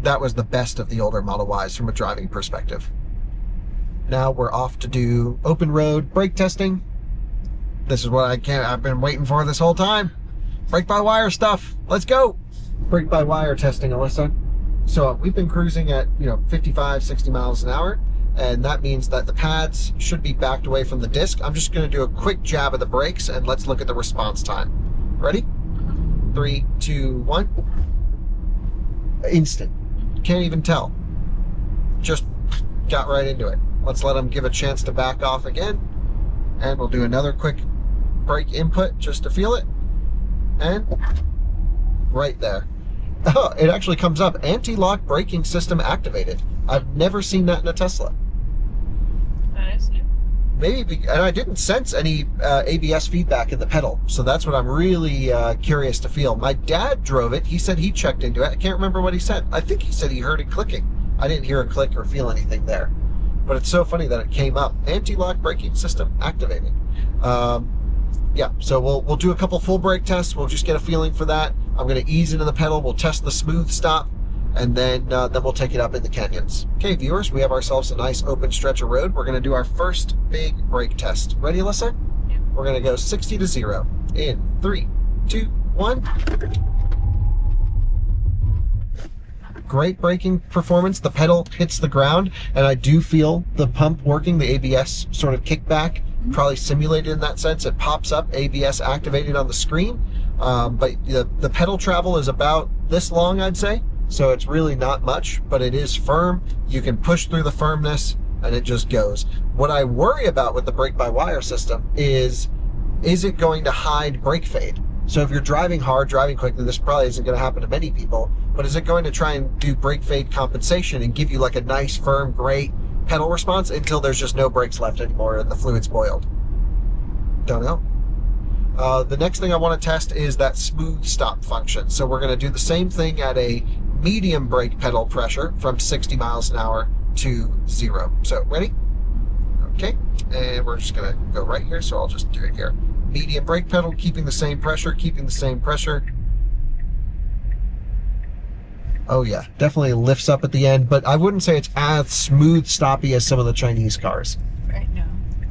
that was the best of the older Model Ys from a driving perspective. Now we're off to do open road brake testing. This is what I've been waiting for this whole time. Brake-by-wire stuff. Let's go. Brake-by-wire testing, Alyssa. So we've been cruising at 55, 60 miles an hour, and that means that the pads should be backed away from the disc. I'm just going to do a quick jab of the brakes, and let's look at the response time. Ready? 3, 2, 1. Instant. Can't even tell. Just got right into it. Let's let them give a chance to back off again, and we'll do another quick brake input just to feel it, and right there. Oh, it actually comes up, anti-lock braking system activated. I've never seen that in a Tesla. That is new. Maybe, and I didn't sense any ABS feedback in the pedal, so that's what I'm really curious to feel. My dad drove it. He said he checked into it. I can't remember what he said. I think he said he heard it clicking. I didn't hear a click or feel anything there. But it's so funny that it came up. Anti-lock braking system activated. Yeah, so we'll do a couple full brake tests. We'll just get a feeling for that. I'm going to ease into the pedal. We'll test the smooth stop, and then we'll take it up in the canyons. Okay, viewers, we have ourselves a nice open stretch of road. We're going to do our first big brake test. Ready, Alyssa? Yeah. We're going to go 60 to 0 in 3, 2, 1. Great braking performance. The pedal hits the ground, and I do feel the pump working, the ABS sort of kickback, probably simulated in that sense. It pops up, ABS activated on the screen, but the pedal travel is about this long, I'd say, so it's really not much, but it is firm. You can push through the firmness, and it just goes. What I worry about with the brake-by-wire system is it going to hide brake fade? So if you're driving hard, driving quickly, this probably isn't going to happen to many people, but is it going to try and do brake fade compensation and give you like a nice, firm, great pedal response until there's just no brakes left anymore and the fluid's boiled? Don't know. The next thing I want to test is that smooth stop function. So we're going to do the same thing at a medium brake pedal pressure from 60 miles an hour to 0. So ready? Okay, and we're just going to go right here, so I'll just do it here. Medium brake pedal, keeping the same pressure, keeping the same pressure. Oh yeah, definitely lifts up at the end, but I wouldn't say it's as smooth stoppy as some of the Chinese cars. Right, no.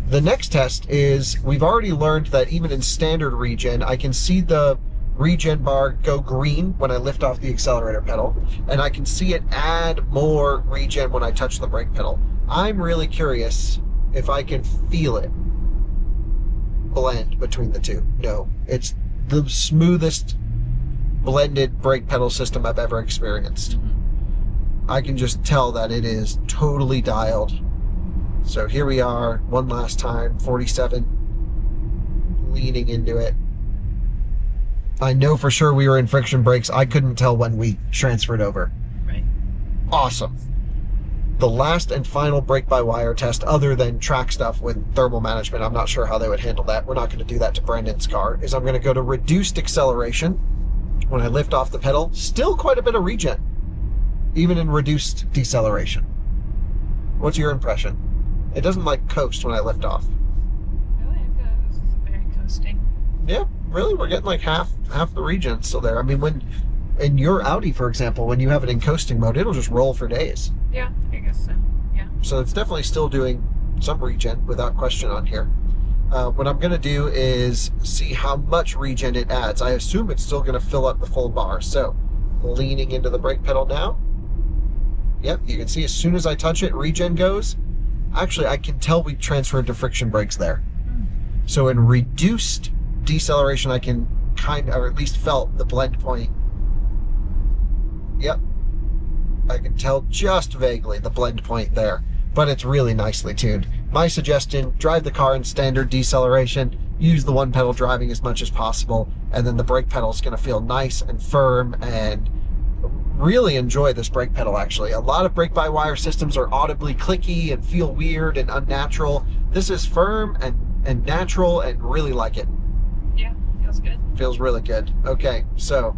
The next test is, we've already learned that even in standard regen, I can see the regen bar go green when I lift off the accelerator pedal, and I can see it add more regen when I touch the brake pedal. I'm really curious if I can feel it blend between the two. No, it's the smoothest blended brake pedal system I've ever experienced. I can just tell that it is totally dialed. So here we are, one last time, 47, leaning into it. I know for sure we were in friction brakes. I couldn't tell when we transferred over. Right. Awesome. The last and final brake-by-wire test, other than track stuff with thermal management, I'm not sure how they would handle that. We're not going to do that to Brandon's car, is I'm going to go to reduced acceleration. When I lift off the pedal, still quite a bit of regen, even in reduced deceleration. What's your impression? It doesn't like coast when I lift off. Really? I feel like this is very coasting. Yeah, really? We're getting like half the regen still there. I mean, when in your Audi, for example, when you have it in coasting mode, it'll just roll for days. Yeah, I guess so. Yeah. So it's definitely still doing some regen without question on here. What I'm going to do is see how much regen it adds. I assume it's still going to fill up the full bar. So leaning into the brake pedal now. Yep, you can see as soon as I touch it, regen goes. Actually, I can tell we transferred to friction brakes there. So in reduced deceleration, I can kind of, or at least felt the blend point. Yep, I can tell just vaguely the blend point there, but it's really nicely tuned. My suggestion, drive the car in standard deceleration, use the one pedal driving as much as possible, and then the brake pedal is going to feel nice and firm and really enjoy this brake pedal, actually. A lot of brake-by-wire systems are audibly clicky and feel weird and unnatural. This is firm and natural, and really like it. Yeah, feels good. Feels really good. Okay, so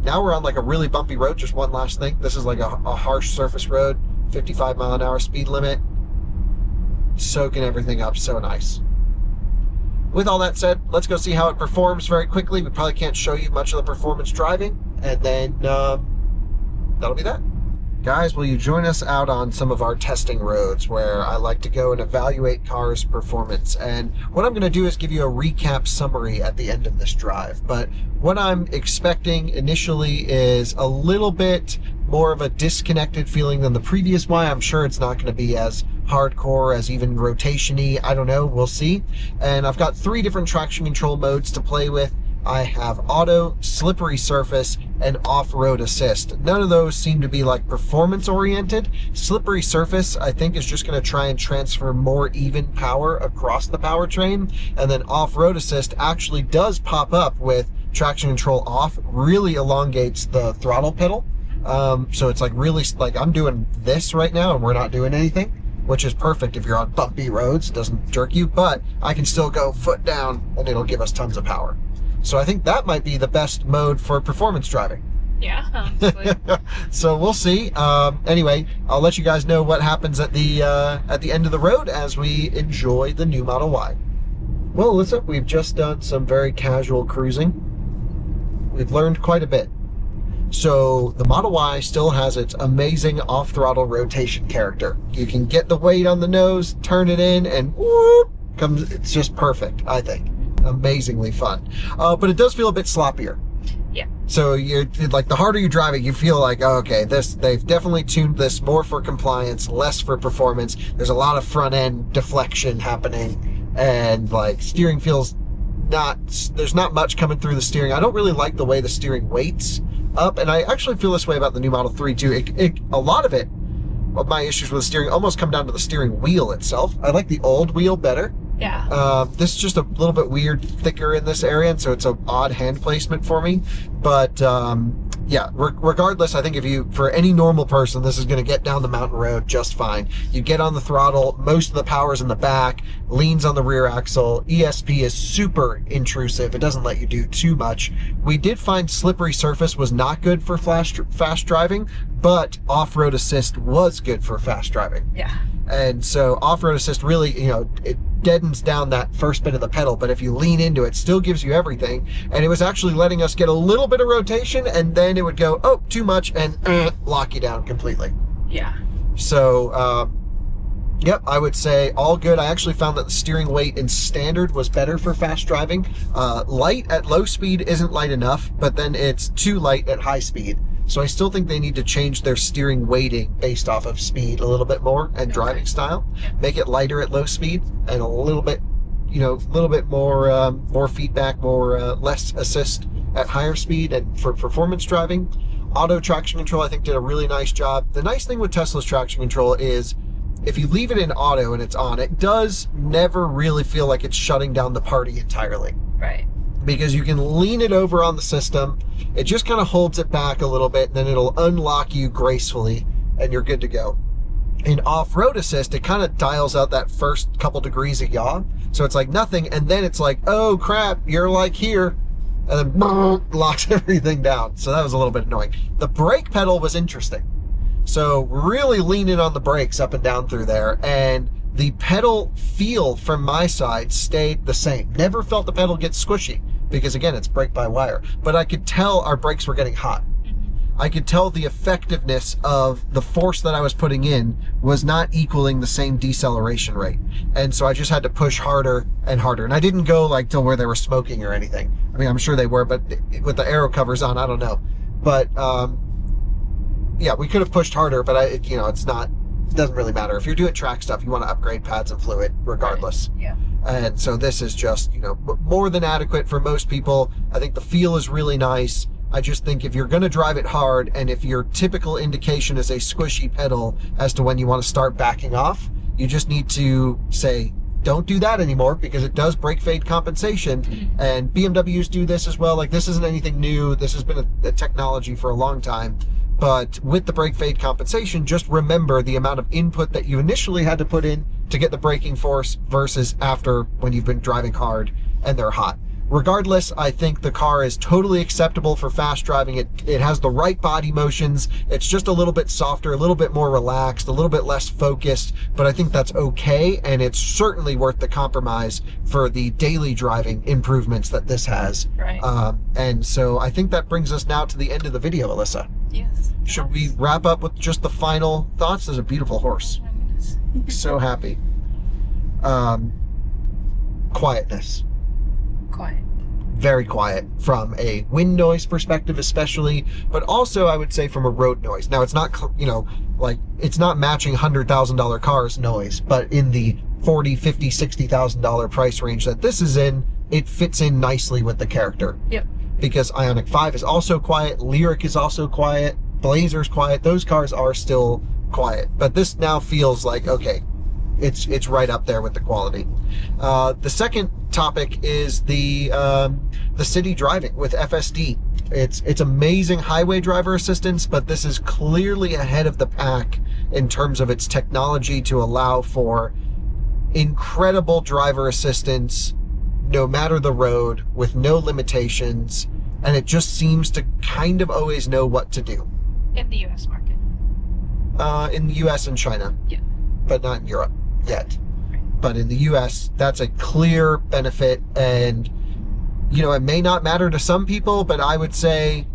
now we're on like a really bumpy road. Just one last thing. This is like a harsh surface road, 55 mile an hour speed limit. Soaking everything up, so nice. With all that said, let's go see how it performs very quickly. We probably can't show you much of the performance driving, and then that'll be that. Guys, will you join us out on some of our testing roads where I like to go and evaluate cars' performance? And what I'm going to do is give you a recap summary at the end of this drive. But what I'm expecting initially is a little bit more of a disconnected feeling than the previous Y. I'm sure it's not going to be as hardcore, as even rotation-y. I don't know. We'll see. And I've got 3 different traction control modes to play with. I have auto, slippery surface, and off-road assist. None of those seem to be like performance-oriented. Slippery surface, I think, is just going to try and transfer more even power across the powertrain. And then off-road assist actually does pop up with traction control off, really elongates the throttle pedal. So it's like really, like I'm doing this right now and we're not doing anything, which is perfect if you're on bumpy roads. It doesn't jerk you, but I can still go foot down and it'll give us tons of power. So I think that might be the best mode for performance driving. Yeah, honestly. So we'll see. Anyway, I'll let you guys know what happens at the end of the road as we enjoy the new Model Y. Well, Alyssa, we've just done some very casual cruising. We've learned quite a bit. So the Model Y still has its amazing off-throttle rotation character. You can get the weight on the nose, turn it in, and whoop, comes. It's just perfect, I think. Amazingly fun. But it does feel a bit sloppier. Yeah. So you're like, the harder you drive it, you feel like, oh, okay, they've definitely tuned this more for compliance, less for performance. There's a lot of front end deflection happening, and like steering feels there's not much coming through the steering. I don't really like the way the steering weights up, and I actually feel this way about the new Model 3 too. A lot of my issues with the steering almost come down to the steering wheel itself. I like the old wheel better. Yeah. This is just a little bit weird, thicker in this area, and so it's an odd hand placement for me. But yeah, regardless, I think for any normal person, this is going to get down the mountain road just fine. You get on the throttle, most of the power's in the back, leans on the rear axle. ESP is super intrusive. It doesn't let you do too much. We did find slippery surface was not good for fast driving, but off-road assist was good for fast driving. Yeah. And so off-road assist really, it deadens down that first bit of the pedal, but if you lean into it, still gives you everything. And it was actually letting us get a little bit of rotation, and then it would go, oh, too much, and lock you down completely. Yeah. So, yep, I would say all good. I actually found that the steering weight in standard was better for fast driving. Light at low speed isn't light enough, but then it's too light at high speed. So I still think they need to change their steering weighting based off of speed a little bit more and driving style. Make it lighter at low speed and a little bit, more feedback, less assist at higher speed. And for performance driving, auto traction control, I think, did a really nice job. The nice thing with Tesla's traction control is if you leave it in auto and it's on, it does never really feel like it's shutting down the party entirely. Right. Because you can lean it over on the system. It just kind of holds it back a little bit, and then it'll unlock you gracefully, and you're good to go. In off-road assist, it kind of dials out that first couple degrees of yaw. So it's like nothing, and then it's like, oh crap, you're like here, and then locks everything down. So that was a little bit annoying. The brake pedal was interesting. So really leaning on the brakes up and down through there, and the pedal feel from my side stayed the same. Never felt the pedal get squishy, because again, it's brake-by-wire. But I could tell our brakes were getting hot. I could tell the effectiveness of the force that I was putting in was not equaling the same deceleration rate. And so I just had to push harder and harder. And I didn't go like till where they were smoking or anything. I mean, I'm sure they were, but with the aero covers on, I don't know. But yeah, we could have pushed harder, but it's not, it doesn't really matter. If you're doing track stuff, you want to upgrade pads and fluid regardless. Yeah. And so this is just, more than adequate for most people. I think the feel is really nice. I just think if you're going to drive it hard, and if your typical indication is a squishy pedal as to when you want to start backing off, you just need to say, don't do that anymore, because it does brake fade compensation. And BMWs do this as well. Like, this isn't anything new. This has been a technology for a long time. But with the brake fade compensation, just remember the amount of input that you initially had to put in to get the braking force versus after when you've been driving hard and they're hot. Regardless, I think the car is totally acceptable for fast driving. It has the right body motions. It's just a little bit softer, a little bit more relaxed, a little bit less focused, but I think that's okay, and it's certainly worth the compromise for the daily driving improvements that this has. Right. And so I think that brings us now to the end of the video, Alyssa. Yes. Should we wrap up with just the final thoughts? This is a beautiful horse. Oh my goodness. So happy. Quietness. Quiet. Very quiet from a wind noise perspective especially, but also I would say from a road noise. Now it's not, it's not matching $100,000 cars noise, but in the $40, $50, $60,000 price range that this is in, it fits in nicely with the character. Yep. Because Ioniq 5 is also quiet, Lyriq is also quiet, Blazer's quiet, those cars are still quiet. But this now feels like, okay, it's right up there with the quality. The second topic is the city driving with FSD. It's amazing highway driver assistance, but this is clearly ahead of the pack in terms of its technology to allow for incredible driver assistance no matter the road with no limitations, and it just seems to kind of always know what to do. In the US market. In the US and China. Yeah. But not in Europe yet. But in the US, that's a clear benefit, and it may not matter to some people, but I would say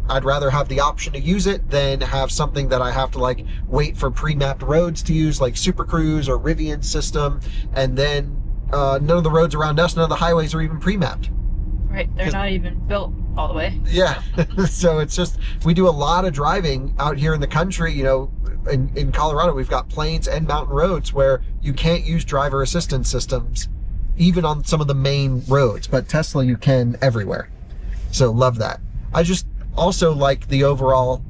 I'd rather have the option to use it than have something that I have to wait for pre-mapped roads to use, like Super Cruise or Rivian system, and then none of the roads around us, none of the highways are even pre-mapped. Right, they're not even built all the way. Yeah, so it's just, we do a lot of driving out here in the country. In Colorado, we've got plains and mountain roads where you can't use driver assistance systems, even on some of the main roads, but Tesla you can everywhere. So love that. I just also like the overall,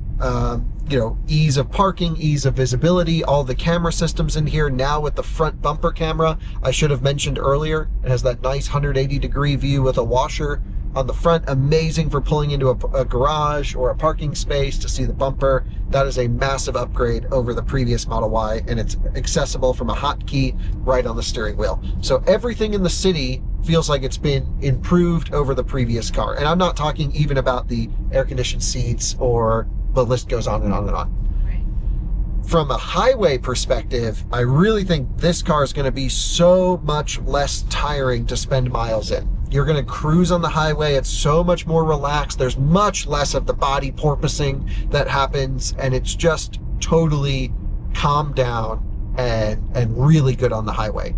ease of parking, ease of visibility, all the camera systems in here now with the front bumper camera. I should have mentioned earlier, it has that nice 180-degree view with a washer on the front. Amazing for pulling into a garage or a parking space to see the bumper. That is a massive upgrade over the previous Model Y, and it's accessible from a hotkey right on the steering wheel. So everything in the city feels like it's been improved over the previous car. And I'm not talking even about the air-conditioned seats, or the list goes on and on and on. Right. From a highway perspective, I really think this car is going to be so much less tiring to spend miles in. You're going to cruise on the highway. It's so much more relaxed. There's much less of the body porpoising that happens, and it's just totally calmed down and really good on the highway.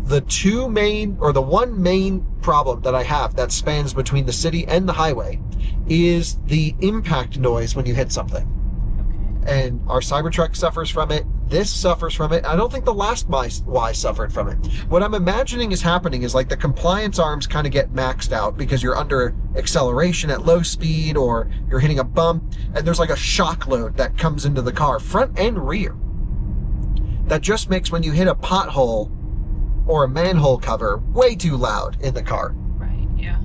The one main problem that I have that spans between the city and the highway is the impact noise when you hit something. Okay. And our Cybertruck suffers from it. This suffers from it. I don't think the last Y suffered from it. What I'm imagining is happening is the compliance arms kind of get maxed out because you're under acceleration at low speed, or you're hitting a bump, and there's a shock load that comes into the car, front and rear. That just makes when you hit a pothole or a manhole cover way too loud in the car. Right, yeah.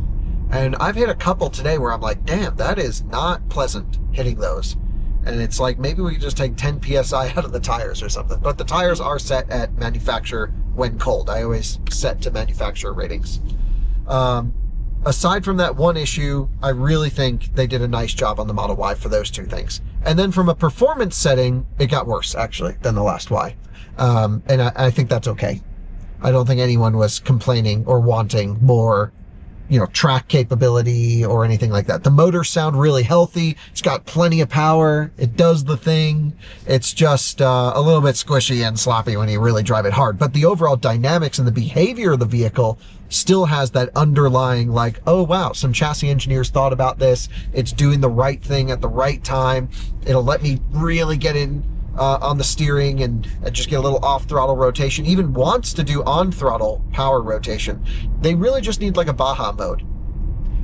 And I've hit a couple today where I'm like, damn, that is not pleasant hitting those. And it's maybe we could just take 10 PSI out of the tires or something. But the tires are set at manufacturer when cold. I always set to manufacturer ratings. Aside from that one issue, I really think they did a nice job on the Model Y for those two things. And then from a performance setting, it got worse, actually, than the last Y. And I think that's okay. I don't think anyone was complaining or wanting more, track capability or anything like that. The motors sound really healthy. It's got plenty of power. It does the thing. It's just a little bit squishy and sloppy when you really drive it hard. But the overall dynamics and the behavior of the vehicle still has that underlying oh wow, some chassis engineers thought about this. It's doing the right thing at the right time. It'll let me really get in on the steering and just get a little off throttle rotation. Even wants to do on throttle power rotation. They really just need a Baja mode.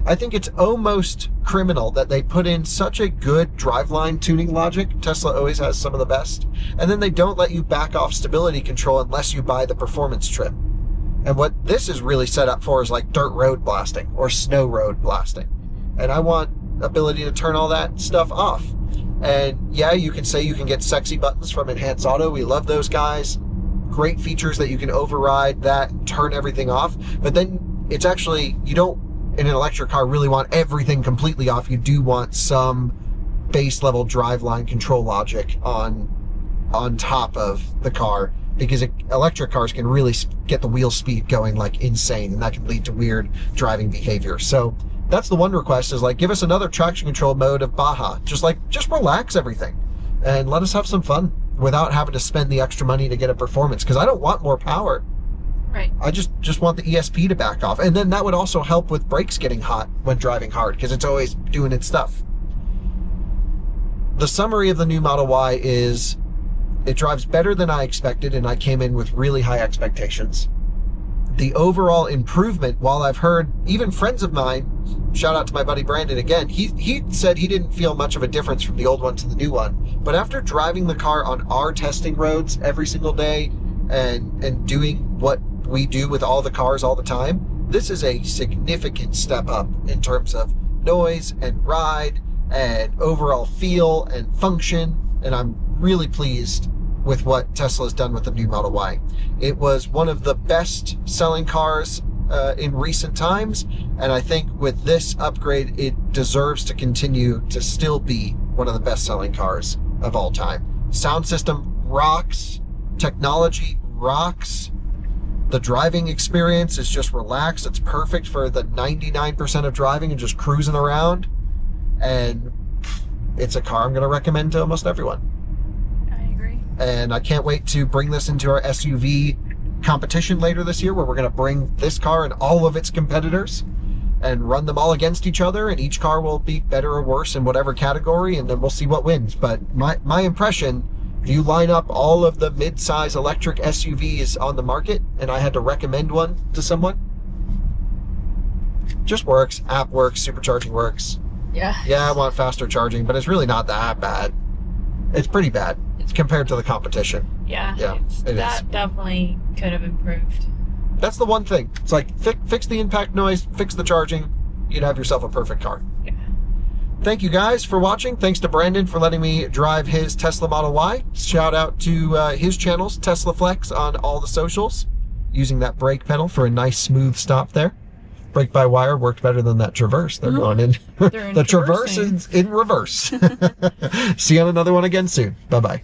I think it's almost criminal that they put in such a good driveline tuning logic. Tesla always has some of the best. And then they don't let you back off stability control unless you buy the performance trim. And what this is really set up for is dirt road blasting or snow road blasting. And I want ability to turn all that stuff off. And yeah, you can say you can get sexy buttons from Enhanced Auto. We love those guys. Great features that you can override that, turn everything off. But then it's actually, you don't, in an electric car, really want everything completely off. You do want some base level driveline control logic on top of the car, because electric cars can really get the wheel speed going like insane, and that can lead to weird driving behavior. So that's the one request, is like, give us another traction control mode of Baja. Just relax everything and let us have some fun without having to spend the extra money to get a performance, because I don't want more power. Right. I just want the ESP to back off. And then that would also help with brakes getting hot when driving hard, because it's always doing its stuff. The summary of the new Model Y is, it drives better than I expected, and I came in with really high expectations. The overall improvement, while I've heard even friends of mine, shout out to my buddy Brandon again, he said he didn't feel much of a difference from the old one to the new one. But after driving the car on our testing roads every single day and doing what we do with all the cars all the time, this is a significant step up in terms of noise and ride and overall feel and function. And I'm really pleased with what Tesla's done with the new Model Y. It was one of the best selling cars in recent times, and I think with this upgrade, it deserves to continue to still be one of the best selling cars of all time. Sound system rocks, technology rocks, the driving experience is just relaxed. It's perfect for the 99% of driving and just cruising around, and it's a car I'm going to recommend to almost everyone. And I can't wait to bring this into our SUV competition later this year, where we're going to bring this car and all of its competitors and run them all against each other, and each car will be better or worse in whatever category, and then we'll see what wins. But my impression, if you line up all of the mid-size electric SUVs on the market and I had to recommend one to someone, just works. App works, supercharging works. Yeah, I want faster charging, but it's really not that bad. It's pretty bad compared to the competition. Yeah, it that is. Definitely could have improved. That's the one thing. It's like, fix the impact noise, fix the charging, you'd have yourself a perfect car. Yeah. Thank you guys for watching. Thanks to Brandon for letting me drive his Tesla Model Y. Shout out to his channels, Tesla Flex, on all the socials, using that brake pedal for a nice smooth stop there. Brake by wire worked better than that Traverse. They're going in. The Traverse is in reverse. See you on another one again soon. Bye-bye.